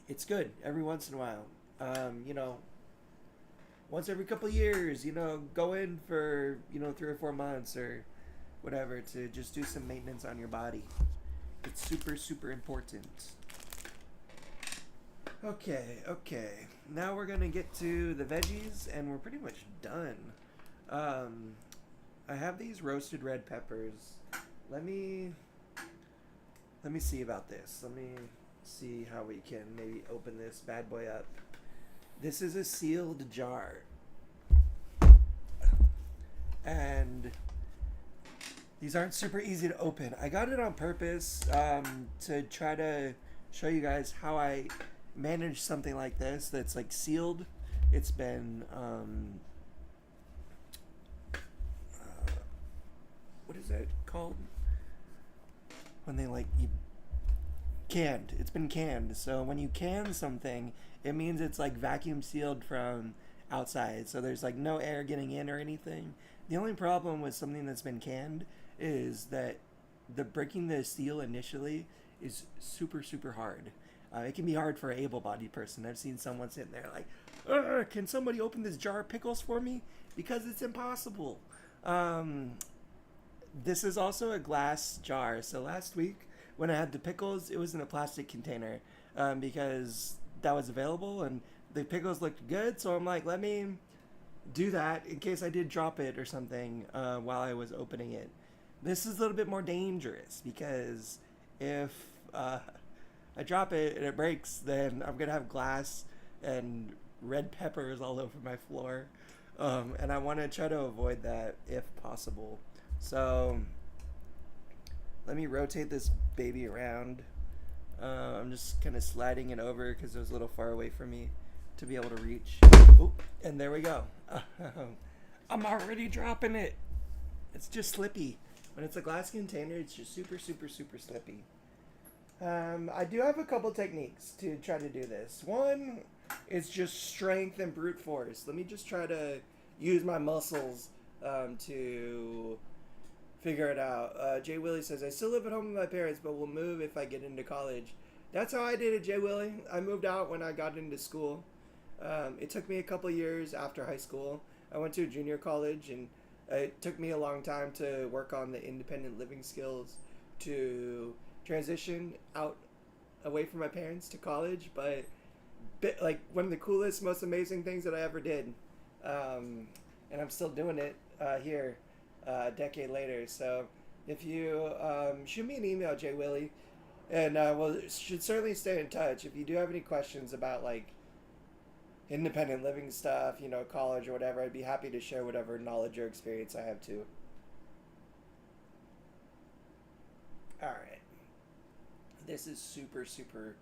Speaker 1: it's good every once in a while. Once every couple of years, go in for, 3 or 4 months or whatever to just do some maintenance on your body. It's super, super important. Okay. Now we're going to get to the veggies and we're pretty much done. I have these roasted red peppers. Let me see about this. Let me see how we can maybe open this bad boy up. This is a sealed jar. And these aren't super easy to open. I got it on purpose to try to show you guys how I manage something like this that's like sealed. It's been what is that called? When they canned. It's been canned. So when you can something, it means it's like vacuum sealed from outside. So there's like no air getting in or anything. The only problem with something that's been canned is that the breaking the seal initially is super, super hard. It can be hard for an able-bodied person. I've seen someone sitting there like, can somebody open this jar of pickles for me? Because it's impossible. This is also a glass jar. So last week when I had the pickles, it was in a plastic container because that was available and the pickles looked good. So I'm like, let me do that in case I did drop it or something while I was opening it. This is a little bit more dangerous because if I drop it and it breaks, then I'm going to have glass and red peppers all over my floor. And I want to try to avoid that if possible. So let me rotate this baby around. I'm just kind of sliding it over because it was a little far away from me to be able to reach. Oop, and there we go. I'm already dropping it. It's just slippy. When it's a glass container, it's just super, super, super slippy. I do have a couple techniques to try to do this. One is just strength and brute force. Let me just try to use my muscles to figure it out. Jay Willie says, I still live at home with my parents, but will move if I get into college. That's how I did it, Jay Willie. I moved out when I got into school. It took me a couple years after high school. I went to a junior college, and it took me a long time to work on the independent living skills to transition out away from my parents to college. But like one of the coolest, most amazing things that I ever did. And I'm still doing it here a decade later. So if you shoot me an email, Jay Willie, and we'll should certainly stay in touch. If you do have any questions about like independent living stuff, you know, college or whatever, I'd be happy to share whatever knowledge or experience I have too. All right. This is super, super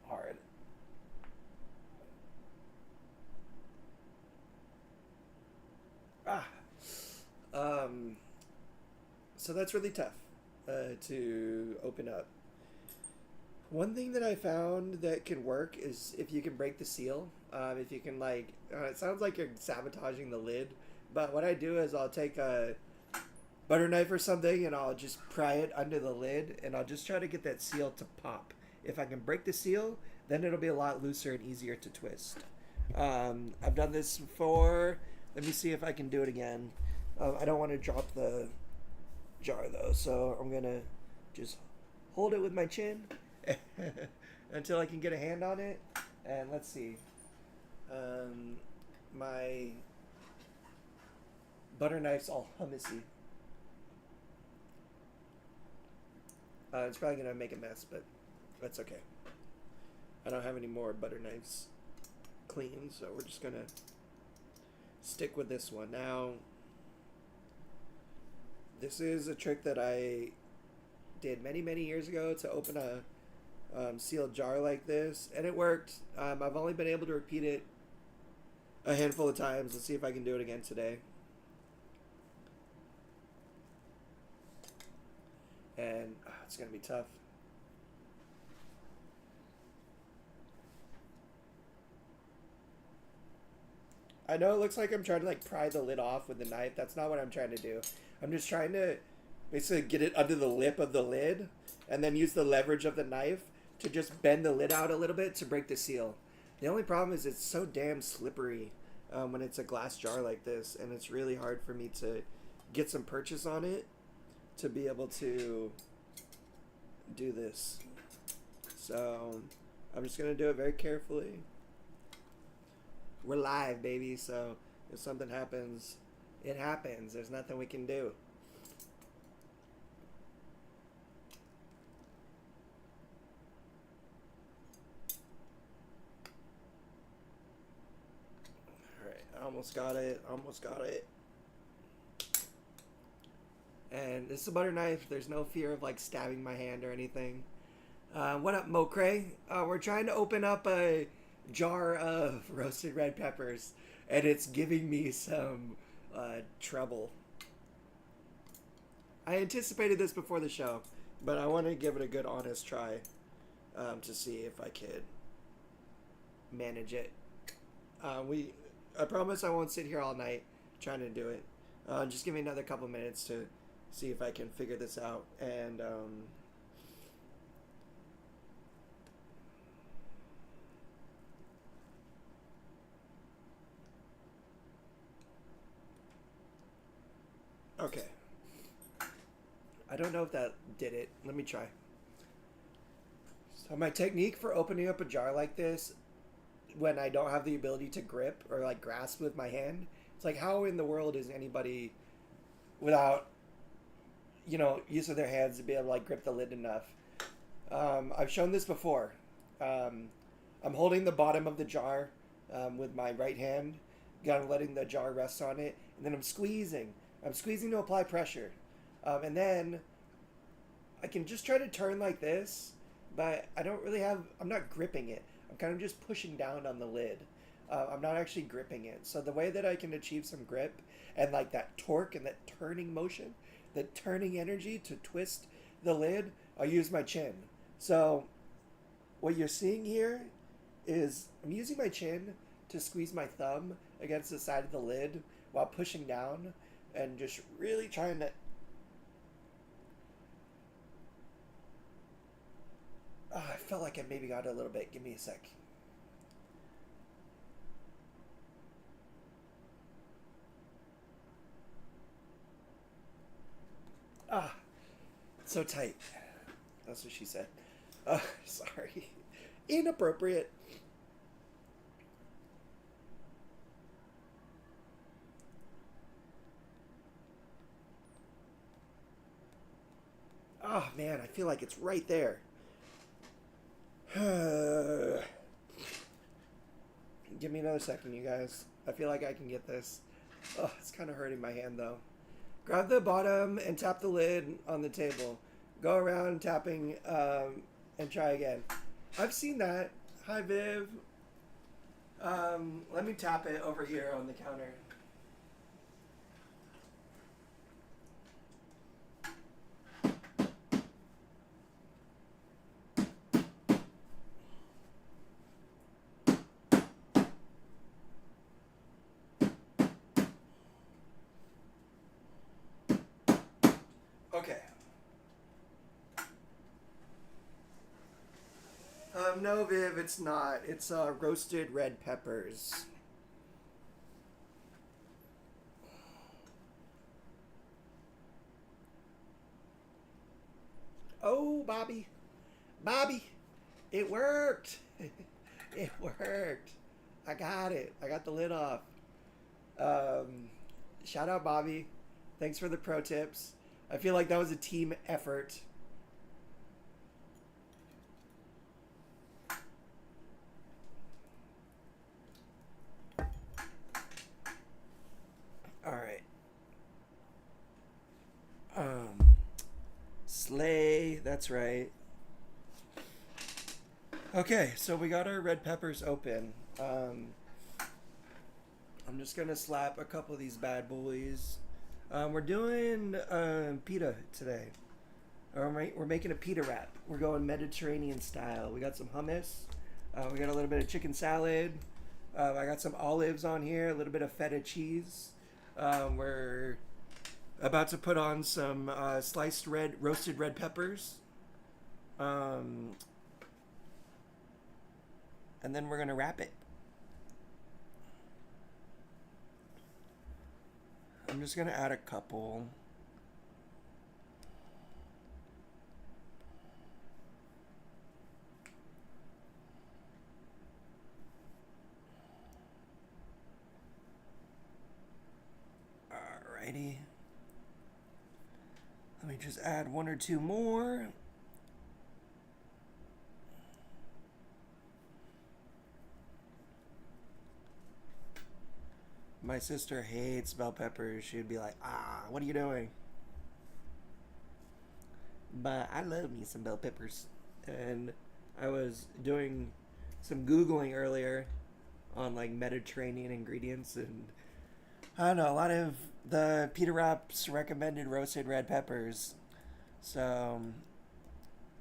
Speaker 1: hard. Ah. So that's really tough to open up. One thing that I found that can work is if you can break the seal. If you can like, it sounds like you're sabotaging the lid, but what I do is I'll take a butter knife or something and I'll just pry it under the lid and I'll just try to get that seal to pop. If I can break the seal, then it'll be a lot looser and easier to twist. I've done this before. Let me see if I can do it again. I don't want to drop the jar though, so I'm gonna just hold it with my chin until I can get a hand on it. And let's see. My butter knife's all hummusy. It's probably gonna make a mess, but that's okay. I don't have any more butter knives clean, so we're just gonna stick with this one. Now, this is a trick that I did many, many years ago to open a sealed jar like this, and it worked. I've only been able to repeat it a handful of times. Let's see if I can do it again today. And it's gonna be tough. I know it looks like I'm trying to like pry the lid off with the knife. That's not what I'm trying to do. I'm just trying to basically get it under the lip of the lid and then use the leverage of the knife to just bend the lid out a little bit to break the seal. The only problem is it's so damn slippery when it's a glass jar like this, and it's really hard for me to get some purchase on it to be able to do this. So I'm just gonna do it very carefully. We're live, baby, so if something happens, it happens. There's nothing we can do. Alright, almost got it, almost got it. And this is a butter knife. There's no fear of like stabbing my hand or anything. What up, Mokray? We're trying to open up a jar of roasted red peppers, and it's giving me some trouble. I anticipated this before the show, but I want to give it a good honest try to see if I could manage it. I promise I won't sit here all night trying to do it. Just give me another couple minutes to see if I can figure this out. And okay. I don't know if that did it. Let me try. So my technique for opening up a jar like this when I don't have the ability to grip or like grasp with my hand, it's like, how in the world is anybody without, you know, use of their hands to be able to like grip the lid enough? I've shown this before. I'm holding the bottom of the jar with my right hand, kind of letting the jar rest on it, and then I'm squeezing. I'm squeezing to apply pressure. And then I can just try to turn like this, but I don't really have, I'm not gripping it. I'm kind of just pushing down on the lid. I'm not actually gripping it. So the way that I can achieve some grip and like that torque and that turning motion, that turning energy to twist the lid, I'll use my chin. So what you're seeing here is I'm using my chin to squeeze my thumb against the side of the lid while pushing down and just really trying to. I felt like I maybe got a little bit. Give me a sec. Ah, so tight. That's what she said. Sorry. Inappropriate. Oh man, I feel like it's right there. Give me another second, you guys. I feel like I can get this. Oh, it's kind of hurting my hand though. Grab the bottom and tap the lid on the table. Go around tapping and try again. I've seen that. Hi, Viv. Let me tap it over here on the counter. Okay. No, Viv, it's not. It's roasted red peppers. Oh, Bobby. Bobby, it worked. It worked. I got it. I got the lid off. Um, Shout out, Bobby. Thanks for the pro tips. I feel like that was a team effort. All right. Um, Slay. That's right. Okay, so we got our red peppers open. I'm just gonna slap a couple of these bad boys. We're doing pita today. We're making a pita wrap. We're going Mediterranean style. We got some hummus. We got a little bit of chicken salad. I got some olives on here. A little bit of feta cheese. We're about to put on some sliced roasted red peppers. And then we're gonna wrap it. I'm just gonna add a couple. Alrighty. Let me just add one or two more. My sister hates bell peppers. She'd be like, what are you doing? But I love me some bell peppers. And I was doing some Googling earlier on like Mediterranean ingredients, and I don't know, a lot of the pita wraps recommended roasted red peppers. So,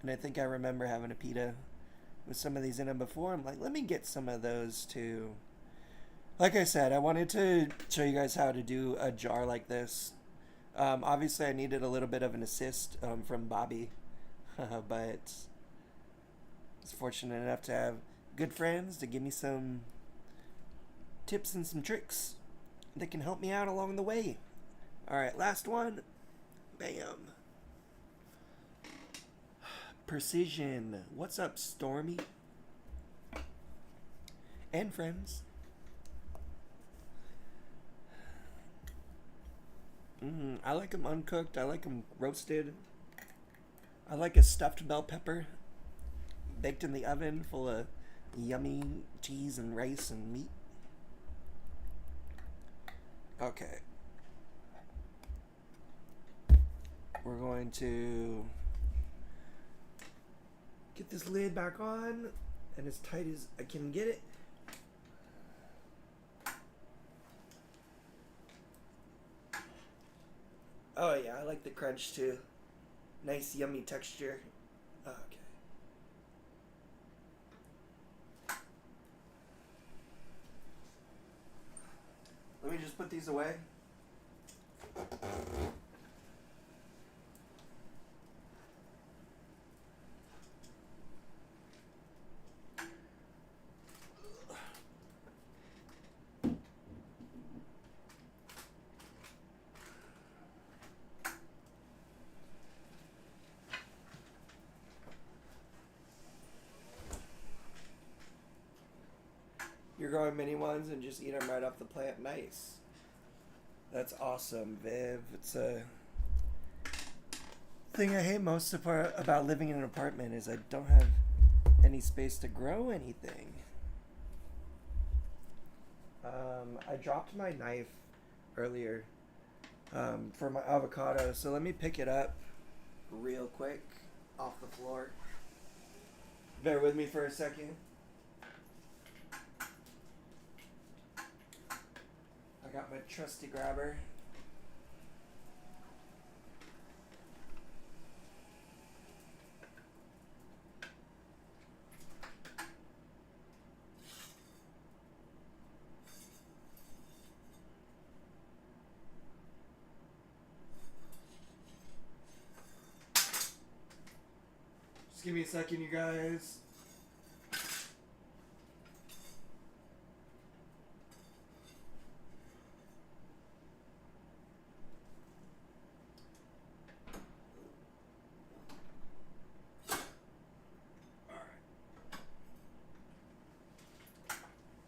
Speaker 1: and I think I remember having a pita with some of these in them before. I'm like, let me get some of those too. Like I said, I wanted to show you guys how to do a jar like this. Obviously, I needed a little bit of an assist from Bobby, but I was fortunate enough to have good friends to give me some tips and some tricks that can help me out along the way. Alright, last one. Bam. Precision. What's up, Stormy? And friends. I like them uncooked. I like them roasted. I like a stuffed bell pepper baked in the oven full of yummy cheese and rice and meat. Okay. we're going to get this lid back on and as tight as I can get it. Oh yeah, I like the crunch too. Nice yummy texture. Okay. Let me just put these away. You're growing mini ones and just eat them right off the plant. Nice. That's awesome, Viv. It's a thing I hate most about living in an apartment is I don't have any space to grow anything. I dropped my knife earlier for my avocado, so let me pick it up real quick off the floor. Bear with me for a second. I got my trusty grabber. Just give me a second, you guys.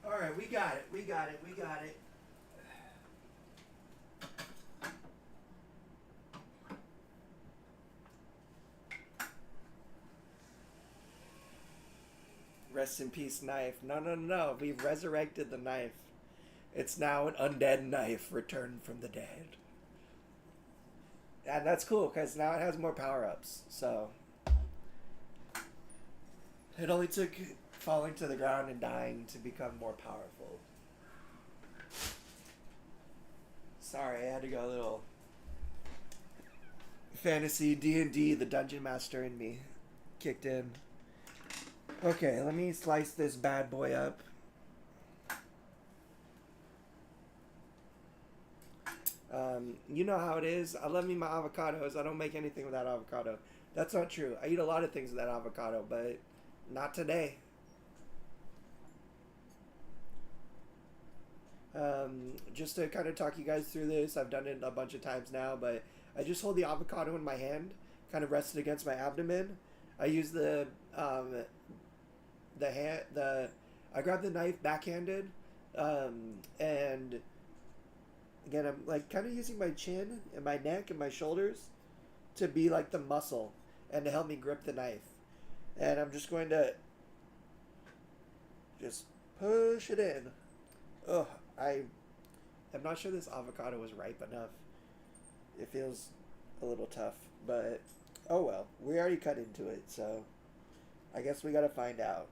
Speaker 1: Alright, we got it. We got it. Rest in peace, knife. No. We've resurrected the knife. It's now an undead knife returned from the dead. And that's cool, because now it has more power-ups. So, it only took falling to the ground and dying to become more powerful. Sorry, I had to go a little fantasy D&D. The dungeon master in me kicked in. Okay, let me slice this bad boy up. You know how it is. I love me my avocados. I don't make anything without avocado. That's not true. I eat a lot of things without avocado, but not today. Just to kind of talk you guys through this, I've done it a bunch of times now, but I just hold the avocado in my hand, kind of rested against my abdomen. I use I grab the knife backhanded, and again, I'm like kind of using my chin and my neck and my shoulders to be like the muscle and to help me grip the knife. And I'm just going to just push it in. Ugh, I'm not sure this avocado was ripe enough. It feels a little tough, but oh well. We already cut into it, so I guess we gotta find out.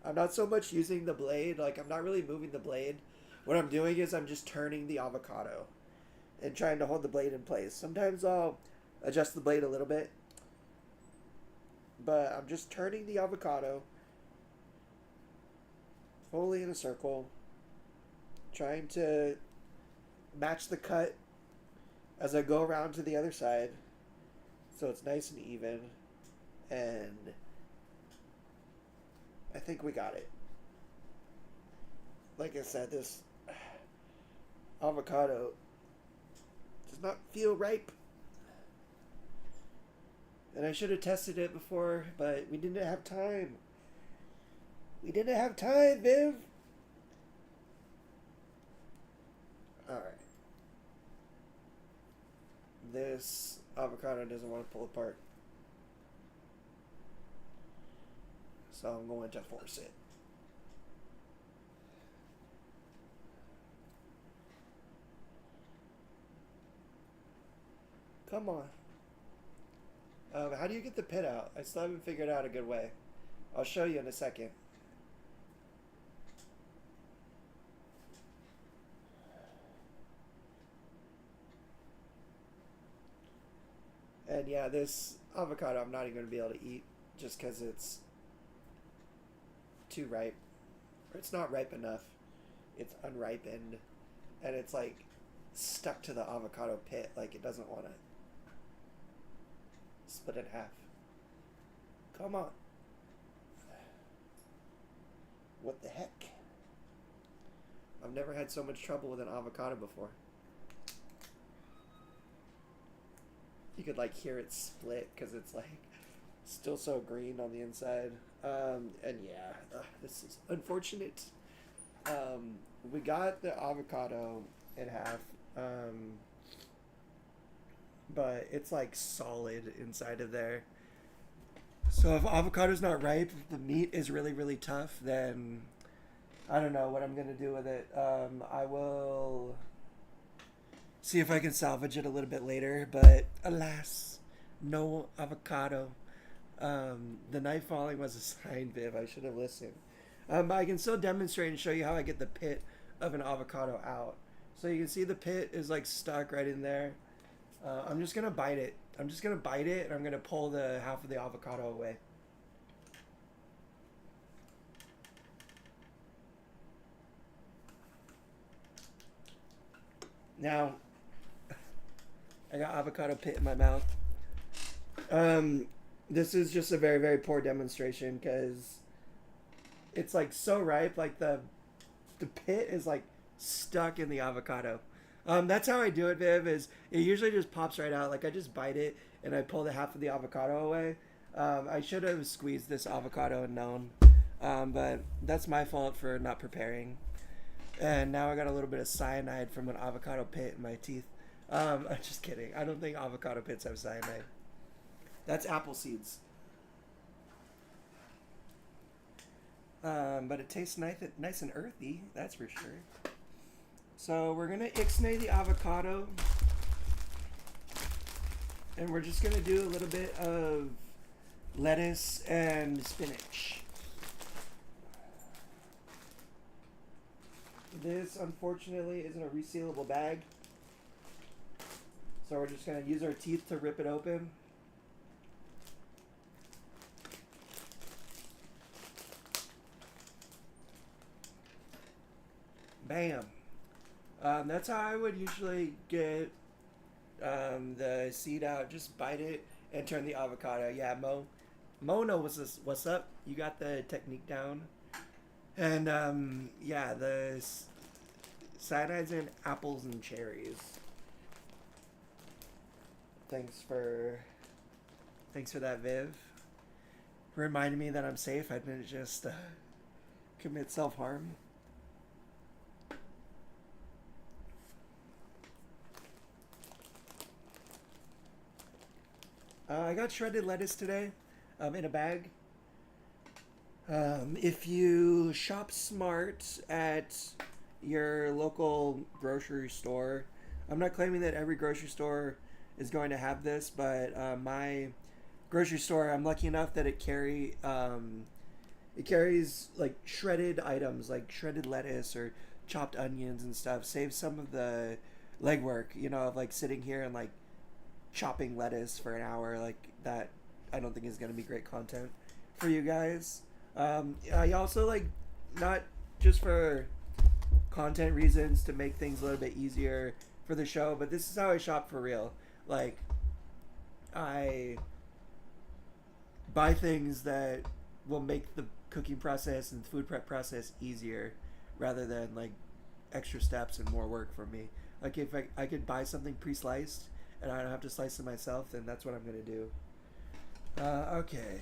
Speaker 1: I'm not so much using the blade, like I'm not really moving the blade. What I'm doing is I'm just turning the avocado and trying to hold the blade in place. Sometimes I'll adjust the blade a little bit, but I'm just turning the avocado fully in a circle, trying to match the cut as I go around to the other side so it's nice and even, and I think we got it. Like I said, this avocado does not feel ripe, and I should have tested it before, but we didn't have time. We didn't have time, Viv. Alright. This avocado doesn't want to pull apart, so I'm going to force it. Come on. How do you get the pit out? I still haven't figured out a good way. I'll show you in a second. And yeah, this avocado I'm not even going to be able to eat just because it's too ripe. Or it's not ripe enough. It's unripened. And it's like stuck to the avocado pit. Like it doesn't want to split in half. Come on. What the heck? I've never had so much trouble with an avocado before. You could like hear it split because it's like still so green on the inside. And yeah, this is unfortunate. We got the avocado in half, but it's like solid inside of there. So if avocado's not ripe, if the meat is really, really tough, then I don't know what I'm going to do with it. I will see if I can salvage it a little bit later, but alas, no avocado. The knife falling was a sign, Viv. I should have listened. But I can still demonstrate and show you how I get the pit of an avocado out. So you can see the pit is like stuck right in there. I'm just going to bite it. I'm just going to bite it and I'm going to pull the half of the avocado away. Now, I got avocado pit in my mouth. This is just a very, very poor demonstration because it's like so ripe. Like the pit is like stuck in the avocado. That's how I do it, Viv, is it usually just pops right out. Like I just bite it and I pull the half of the avocado away. I should have squeezed this avocado and known. But that's my fault for not preparing. And now I got a little bit of cyanide from an avocado pit in my teeth. I'm just kidding. I don't think avocado pits have cyanide. That's apple seeds. But it tastes nice and earthy, that's for sure. So we're going to ixnay the avocado. And we're just going to do a little bit of lettuce and spinach. This, unfortunately, isn't a resealable bag. So we're just going to use our teeth to rip it open. Bam. That's how I would usually get the seed out. Just bite it and turn the avocado. Yeah, Mo knows what's up. You got the technique down. And yeah, the cyanide's in apples and cherries. Thanks for that, Viv. Reminding me that I'm safe. I didn't just commit self-harm. I got shredded lettuce today in a bag. If you shop smart at your local grocery store, I'm not claiming that every grocery store is going to have this, but my grocery store, I'm lucky enough that it carries like shredded items, like shredded lettuce or chopped onions and stuff. Saves some of the legwork, of like sitting here and like chopping lettuce for an hour. Like that, I don't think is going to be great content for you guys. I also like, not just for content reasons to make things a little bit easier for the show, but this is how I shop for real. Like, I buy things that will make the cooking process and food prep process easier rather than like extra steps and more work for me. Like if I could buy something pre-sliced and I don't have to slice it myself, then that's what I'm going to do. Okay,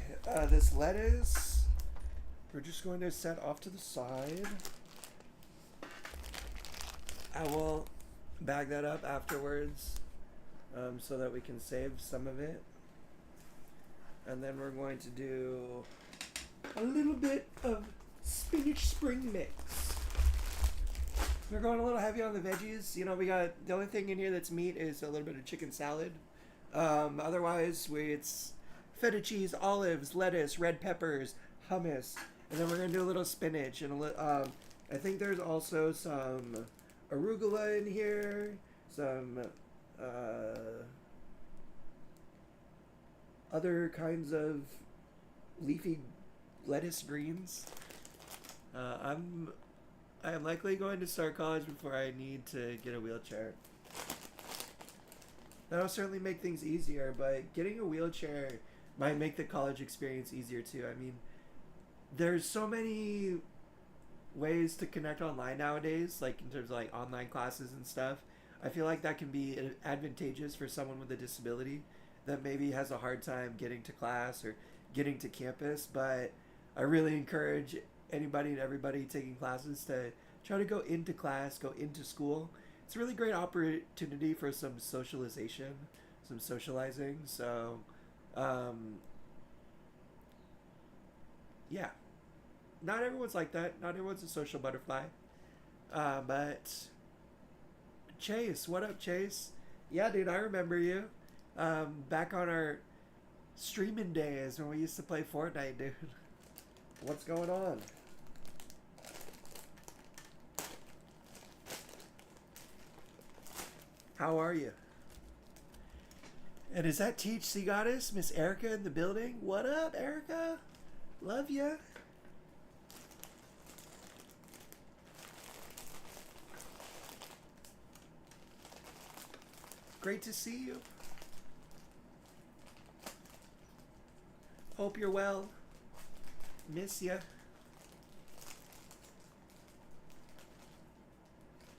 Speaker 1: this lettuce, we're just going to set off to the side. I will bag that up afterwards so that we can save some of it. And then we're going to do a little bit of spinach spring mix. We're going a little heavy on the veggies. We got, the only thing in here that's meat is a little bit of chicken salad. Otherwise, it's feta cheese, olives, lettuce, red peppers, hummus, and then we're gonna do a little spinach and I think there's also some arugula in here, some other kinds of leafy lettuce greens. I am likely going to start college before I need to get a wheelchair. That'll certainly make things easier, but getting a wheelchair might make the college experience easier too. I mean, there's so many ways to connect online nowadays, like in terms of like online classes and stuff. I feel like that can be advantageous for someone with a disability that maybe has a hard time getting to class or getting to campus, but I really encourage anybody and everybody taking classes to try to go into class, go into school. It's a really great opportunity for some socialization, some socializing. So, yeah, not everyone's like that. Not everyone's a social butterfly. But Chase, what up, Chase? Yeah, dude, I remember you. Back on our streaming days when we used to play Fortnite, dude. What's going on? How are you? And is that THC Goddess, Miss Erica in the building? What up, Erica? Love ya. Great to see you. Hope you're well. Miss ya.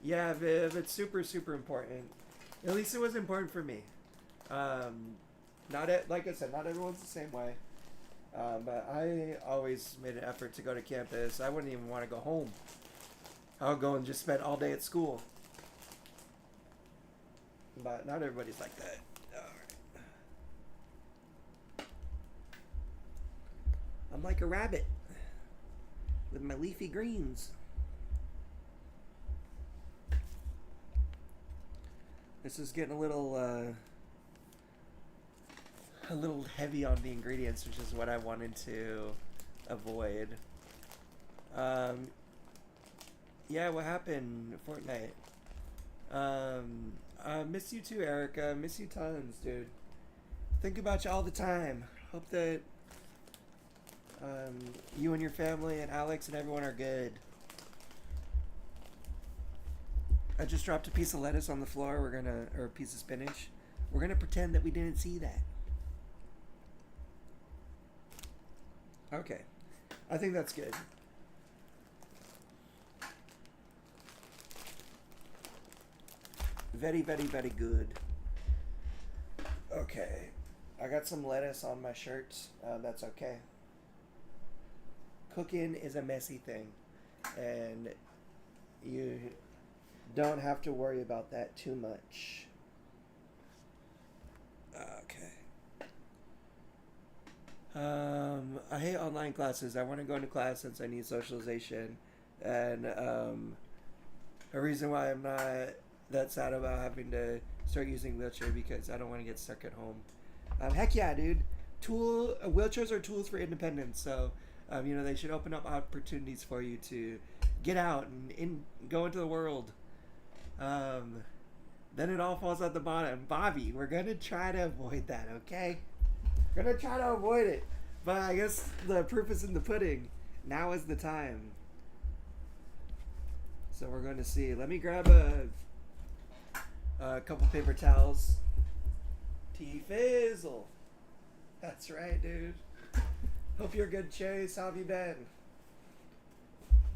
Speaker 1: Yeah, Viv, it's super, super important. At least it was important for me. Like I said, not everyone's the same way. But I always made an effort to go to campus. I wouldn't even want to go home. I would go and just spend all day at school. But not everybody's like that. Alright. I'm like a rabbit with my leafy greens. This is getting a little heavy on the ingredients, which is what I wanted to avoid. Yeah, what happened? Fortnite. Miss you too, Erica. Miss you tons, dude. Think about you all the time. Hope that you and your family and Alex and everyone are good. I just dropped a piece of lettuce on the floor. Or a piece of spinach. We're gonna pretend that we didn't see that. Okay. I think that's good. Very, very, very good. Okay. I got some lettuce on my shirt. That's okay. Cooking is a messy thing. And you don't have to worry about that too much. Okay. I hate online classes. I want to go into class since I need socialization. And a reason why I'm not that sad about having to start using wheelchair because I don't want to get stuck at home. Heck yeah, dude. Wheelchairs are tools for independence. So, they should open up opportunities for you to get out and go into the world. Then it all falls at the bottom. Bobby, we're going to try to avoid that, okay? We're going to try to avoid it. But I guess the proof is in the pudding. Now is the time. So we're going to see. Let me grab a couple paper towels. T-Fizzle. That's right, dude. Hope you're good, Chase. How have you been?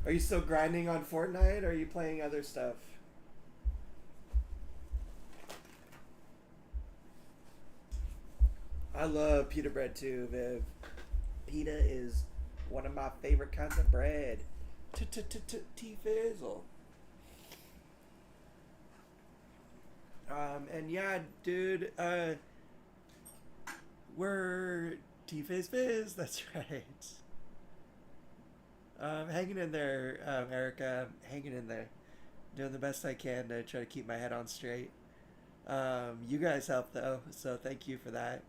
Speaker 1: Are you still grinding on Fortnite, or are you playing other stuff? I love pita bread too, Viv. Pita is one of my favorite kinds of bread. T-Fizzle. And yeah, dude, we're T-Fizz. That's right. Hanging in there, Erica. Hanging in there. Doing the best I can to try to keep my head on straight. You guys help, though, so thank you for that.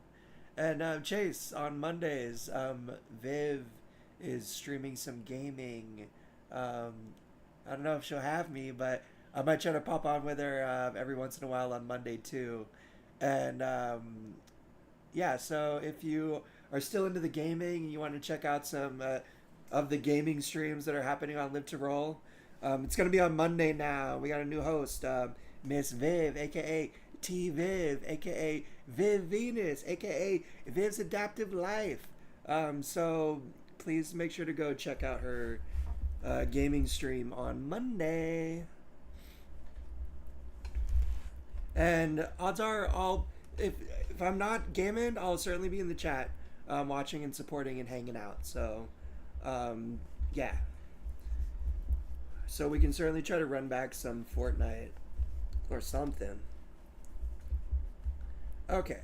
Speaker 1: And Chase, on Mondays, Viv is streaming some gaming. Um, I don't know if she'll have me, but I might try to pop on with her every once in a while on Monday too. And yeah, so if you are still into the gaming and you want to check out some of the gaming streams that are happening on Live to Roll, it's going to be on Monday now. We got a new host, Miss Viv, aka T Viv, aka Viv Venus, aka Viv's Adaptive Life. So please make sure to go check out her gaming stream on Monday. And odds are, if I'm not gaming, I'll certainly be in the chat, watching and supporting and hanging out. So, yeah. So we can certainly try to run back some Fortnite or something. Okay.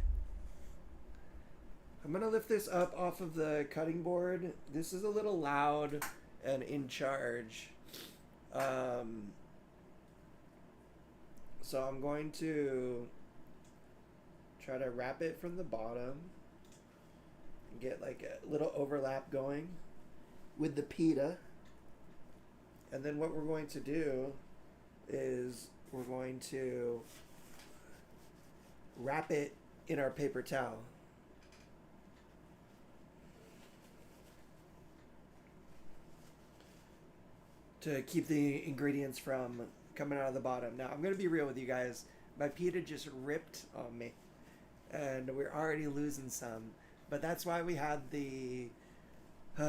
Speaker 1: I'm gonna lift this up off of the cutting board. This is a little loud and in charge. So I'm going to try to wrap it from the bottom. Get like a little overlap going with the pita. And then what we're going to do is we're going to wrap it in our paper towel. To keep the ingredients from coming out of the bottom. Now, I'm going to be real with you guys. My pita just ripped on me. And we're already losing some. But that's why we had the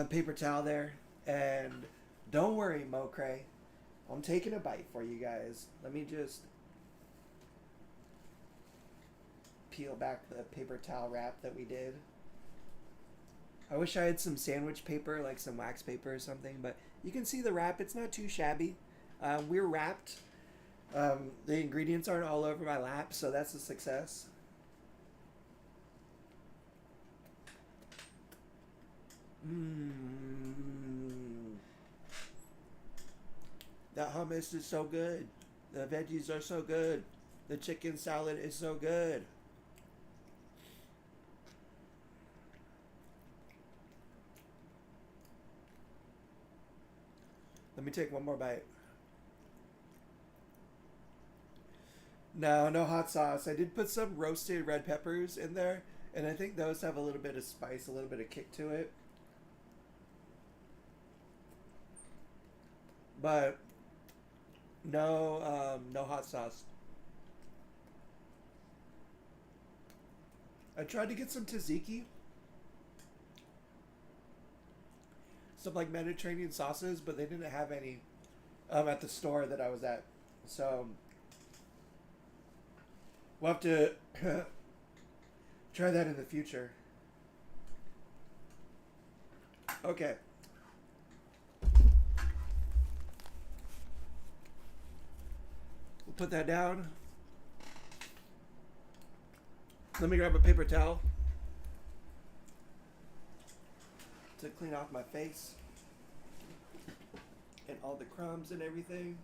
Speaker 1: paper towel there. And don't worry, Mokray. I'm taking a bite for you guys. Let me just peel back the paper towel wrap that we did. I wish I had some sandwich paper, like some wax paper or something, but you can see the wrap. It's not too shabby. We're wrapped. The ingredients aren't all over my lap, so that's a success. That hummus is so good. The veggies are so good. The chicken salad is so good. Let me take one more bite. No hot sauce. I did put some roasted red peppers in there, and I think those have a little bit of spice, a little bit of kick to it. But no hot sauce. I tried to get some tzatziki, some like Mediterranean sauces, but they didn't have any at the store that I was at. So we'll have to try that in the future. Okay. We'll put that down. Let me grab a paper towel to clean off my face and all the crumbs and everything.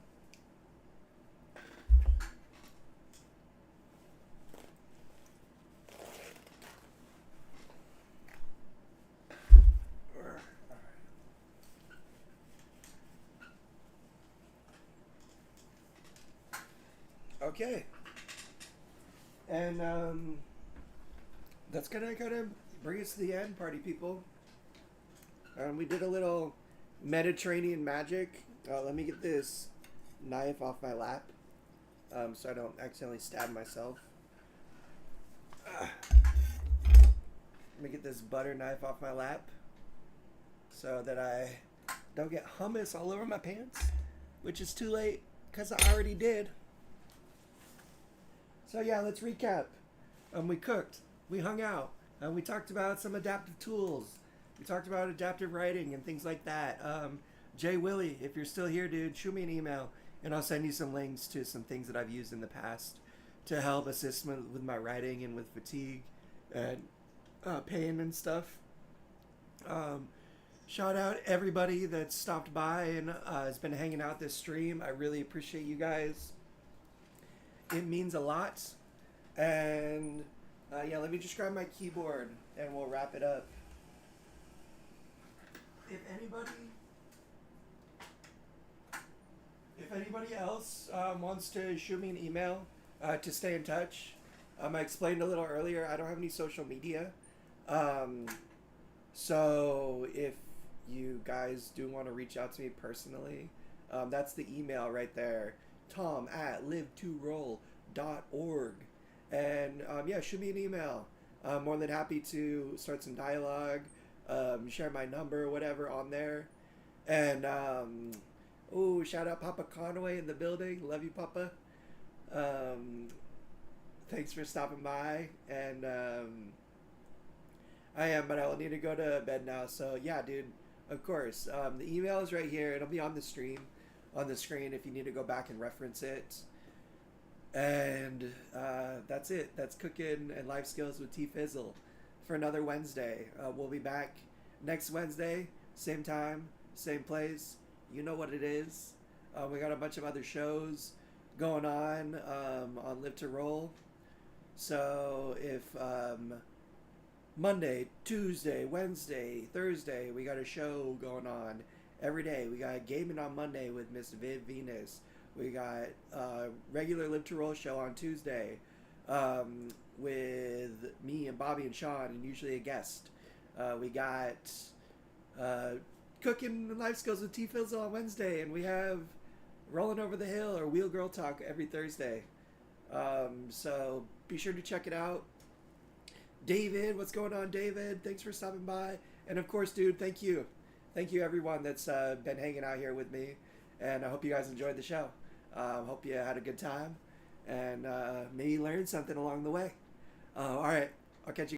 Speaker 1: Okay. And that's gonna kind of bring us to the end, party people. We did a little Mediterranean magic. Let me get this knife off my lap, so I don't accidentally stab myself. Let me get this butter knife off my lap so that I don't get hummus all over my pants, which is too late because I already did. So yeah, let's recap. We cooked, we hung out, we talked about some adaptive tools. We talked about adaptive writing and things like that. Jay Willie, if you're still here, dude, shoot me an email and I'll send you some links to some things that I've used in the past to help assist with my writing and with fatigue and pain and stuff. Shout out everybody that stopped by and has been hanging out this stream. I really appreciate you guys. It means a lot. And yeah, let me just grab my keyboard and we'll wrap it up. If anybody, if anybody else wants to shoot me an email to stay in touch, I explained a little earlier. I don't have any social media, um, so if you guys do want to reach out to me personally, that's the email right there. Tom at live2roll.org. And yeah, shoot me an email. I'm more than happy to start some dialogue, share my number, whatever, on there. And, oh, shout out Papa Conway in the building. Love you, Papa. Um, Thanks for stopping by. And I am, but I will need to go to bed now. So, yeah, dude, of course. The email is right here. It'll be on the stream, on the screen if you need to go back and reference it. And that's it. That's cooking and life skills with T Fizzle for another Wednesday. We'll be back next Wednesday, same time, same place. You know what it is. We got a bunch of other shows going on Live to Roll. So if Monday, Tuesday, Wednesday, Thursday, we got a show going on every day. We got gaming on Monday with Miss Viv Venus. We got regular Live to Roll show on Tuesday with me and Bobby and Sean, and usually a guest. We got cooking and life skills with T Fizzle on Wednesday, and we have Rolling Over the Hill or Wheel Girl Talk every Thursday. So be sure to check it out. David, what's going on, David? Thanks for stopping by. And of course, dude, thank you. Thank you, everyone that's been hanging out here with me. And I hope you guys enjoyed the show. Hope you had a good time. And maybe learned something along the way. All right. I'll catch you.